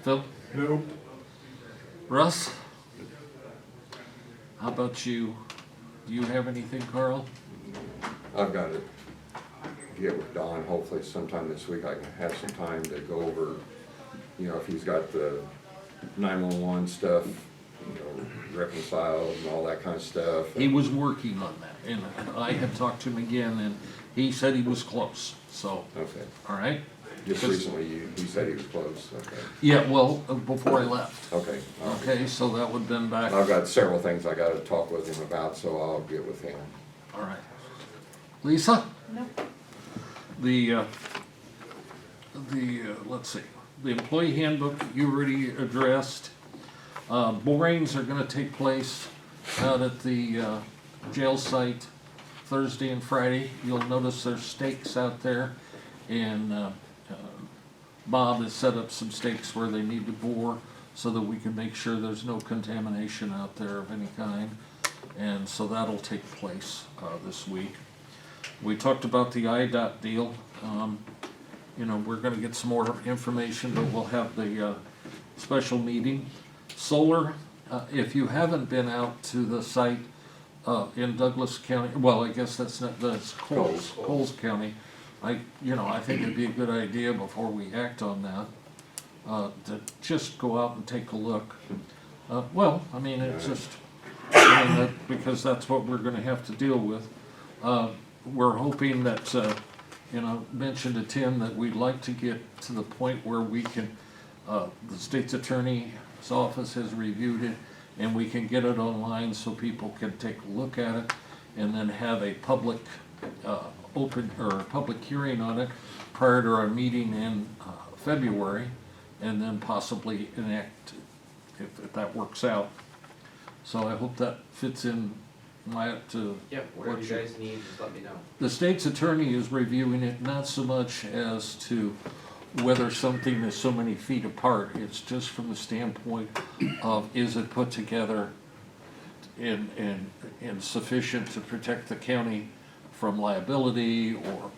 A: Phil?
D: Nope.
A: Russ? How about you? Do you have anything, Carl?
C: I've got to get with Don, hopefully sometime this week I can have some time to go over, you know, if he's got the 911 stuff, you know, reconciled and all that kind of stuff.
A: He was working on that, and I had talked to him again, and he said he was close, so.
C: Okay.
A: All right?
C: Just
A: 'Cause-
C: recently, he said he was close, okay.
A: Yeah, well, before I left.
C: Okay. all right.
A: Okay, so that would've been back,
C: I've got several things I gotta talk with him about, so I'll get with him.
A: all right. Lisa?
K: No.
A: Let's see, the employee handbook you already addressed. Borings are gonna take place out at the jail site Thursday and Friday. You'll notice there's stakes out there, and Bob has set up some stakes where they need to bore so that we can make sure there's no contamination out there of any kind. And so that'll take place this week. We talked about the IDOT deal. You know, we're gonna get some more information, but we'll have the special meeting. Solar, if you haven't been out to the site in Douglas County, well, I guess that's Coles County. I think it'd be a good idea before we act on that, to just go out and take a look. It's just, because that's what we're gonna have to deal with. We're hoping that, mentioned to Tim that we'd like to get to the point where we can, the state's attorney's office has reviewed it, and we can get it online so people can take a look at it, and then have a public, public hearing on it prior to our meeting in February, and then possibly enact if that works out. So I hope that fits in to.
Q: Yep, whatever you guys need, just let me know.
A: The state's attorney is reviewing it not so much as to whether something is so many feet apart. It's just from the standpoint of, is it put together and sufficient to protect the county from liability, or,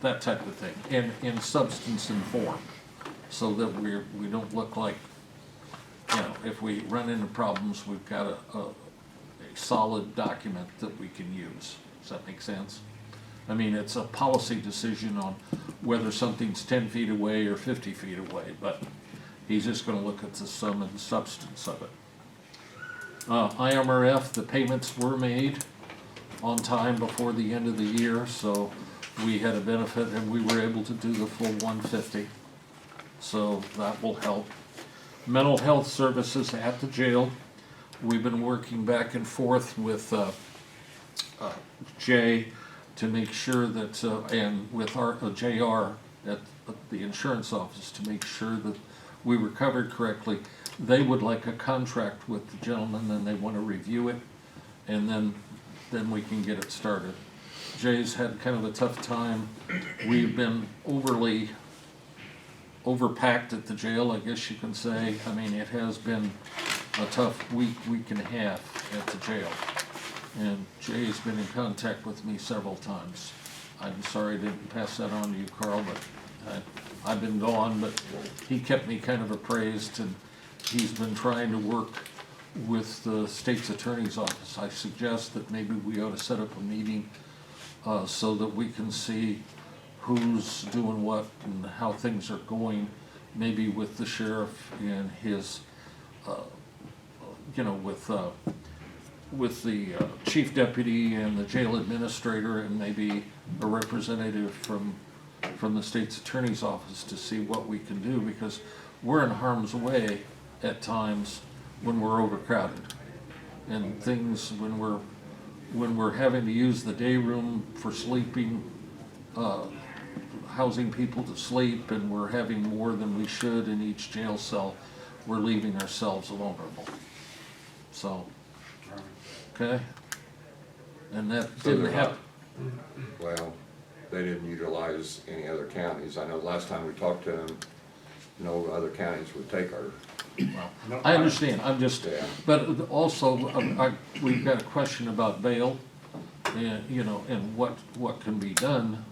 A: that type of thing, and in substance and form, so that we don't look like, if we run into problems, we've got a solid document that we can use. Does that make sense? I mean, it's a policy decision on whether something's 10 feet away or 50 feet away, but he's just gonna look at the sum and substance of it. IMRF, the payments were made on time before the end of the year, so we had a benefit and we were able to do the full 150. So that will help. Mental health services at the jail. We've been working back and forth with Jay to make sure that, and with our JR at the insurance office, to make sure that we were covered correctly. They would like a contract with the gentleman, and they want to review it, and then we can get it started. Jay's had kind of a tough time. We've been overpacked at the jail, I guess you can say. I mean, it has been a tough week and a half at the jail. And Jay's been in contact with me several times. I'm sorry I didn't pass that on to you, Carl, but I've been gone, but he kept me kind of appraised, and he's been trying to work with the state's attorney's office. I suggest that maybe we ought to set up a meeting so that we can see who's doing what and how things are going, maybe with the sheriff and his, with the chief deputy and the jail administrator, and maybe a representative from the state's attorney's office to see what we can do, because we're in harm's way at times when we're overcrowded, and things when we're when we're having to use the day room for sleeping, housing people to sleep, and we're having more than we should in each jail cell, we're leaving ourselves vulnerable. So, okay? And that
C: So
A: didn't
C: they're
A: happen.
C: Well, they didn't utilize any other counties. I know last time we talked to them, no other counties would take our,
A: I understand, I'm just,
C: Yeah.
A: but also, we've got a question about bail, and, you know, and what can be done,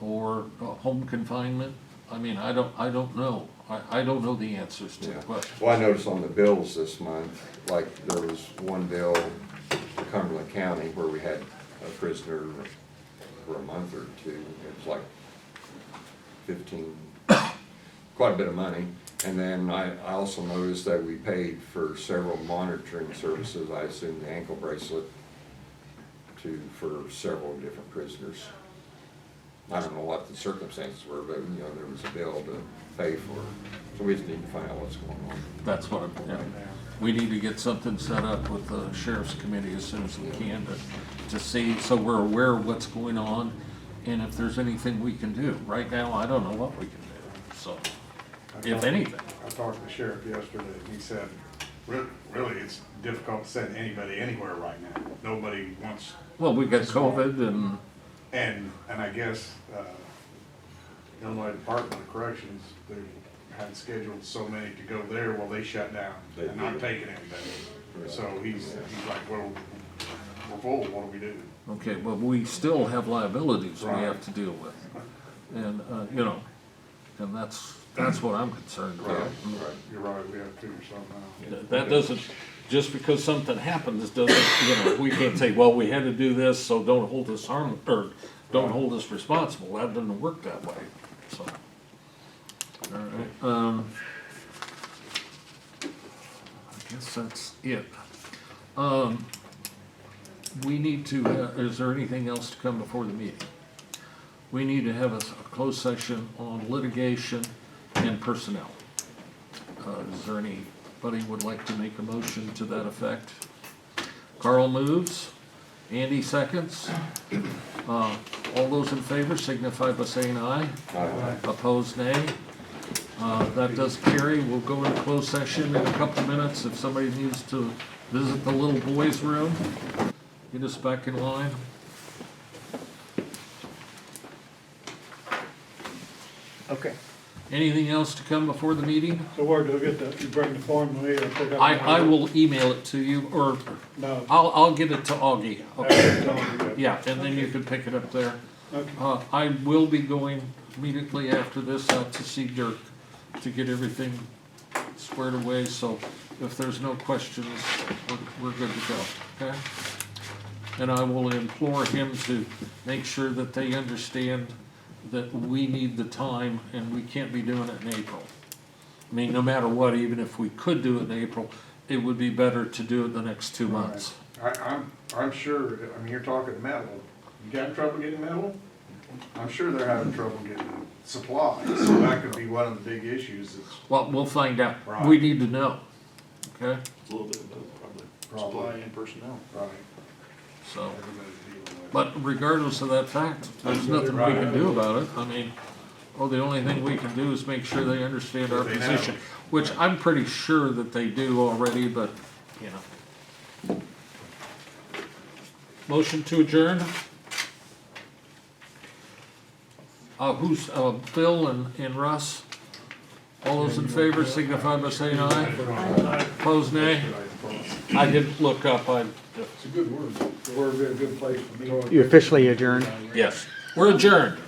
A: or home confinement. I mean, I don't know. I don't know the answers to the
C: yeah.
A: question.
C: Well, I noticed on the bills this month, like, there was one bill for Cumberland County where we had a prisoner for a month or two. It was like 15, quite a bit of money. And then I also noticed that we paid for several monitoring services, I assume the ankle bracelet, for several different prisoners. I don't know what the circumstances were, but, you know, there was a bill to pay for it. So we just need to find out what's going on.
A: That's what yeah. We need to get something set up with the sheriff's committee as soon as we can to see, so we're aware of what's going on, and if there's anything we can do. Right now, I don't know what we can do, so, if anything.
M: I talked to the sheriff yesterday, and he said, really, it's difficult to send anybody anywhere right now. Nobody wants.
A: Well, we got COVID
M: and I guess, Illinois Department of Corrections, they had scheduled so many to go there, well, they shut down. They're not taking anybody. So he's like, well, we're full, what do we do?
A: Okay, well, we still have liabilities we
M: Right.
A: have to deal with. And, you know, and that's what I'm concerned about.
M: Right. You're right, we have to figure something out.
A: That doesn't, just because something happens, doesn't, you know, we can't say, well, we had to do this, so don't hold us don't hold us responsible. That doesn't work that way, so. All right, I guess that's it. We need to, is there anything else to come before the meeting? We need to have a closed session on litigation and personnel. Is there anybody would like to make a motion to that effect? Carl moves, Andy seconds. All those in favor signify by saying aye.
C: Aye.
A: Opposed, nay. That does carry. We'll go into closed session in a couple of minutes. If somebody needs to visit the little boys' room, get us back in line.
B: Okay.
A: Anything else to come before the meeting?
I: So where do I get that? You bring the form to me or pick up?
A: I will email it to you, or
I: No.
A: I'll get it to Augie.
I: Okay.
A: Okay. Yeah, and then you can pick it up there.
I: Okay.
A: I will be going immediately after this out to see Dirk to get everything squared away, so if there's no questions, we're good to go, okay? And I will implore him to make sure that they understand that we need the time and we can't be doing it in April. I mean, no matter what, even if we could do it in April, it would be better to do it the next 2 months.
M: I'm sure, I mean, you're talking metal. You got trouble getting metal? I'm sure they're having trouble getting supplies, so that could be one of the big issues that's.
A: Well, we'll find out.
M: Right.
A: We need to know, okay?
E: A little bit of both, probably. Supply and personnel.
M: Right.
A: So,
M: Everybody's dealing with it.
A: but regardless of that fact, there's nothing we can do about it. I mean, the only thing we can do is make sure they understand our
M: They know.
A: position, which I'm pretty sure that they do already, but, you know. Motion to adjourn? Who's, Bill and Russ? All those in favor signify by saying aye. Opposed, nay? I didn't look up,
I: It's a good word. The word would be a good place for me.
B: You officially adjourned?
A: yes. We're adjourned.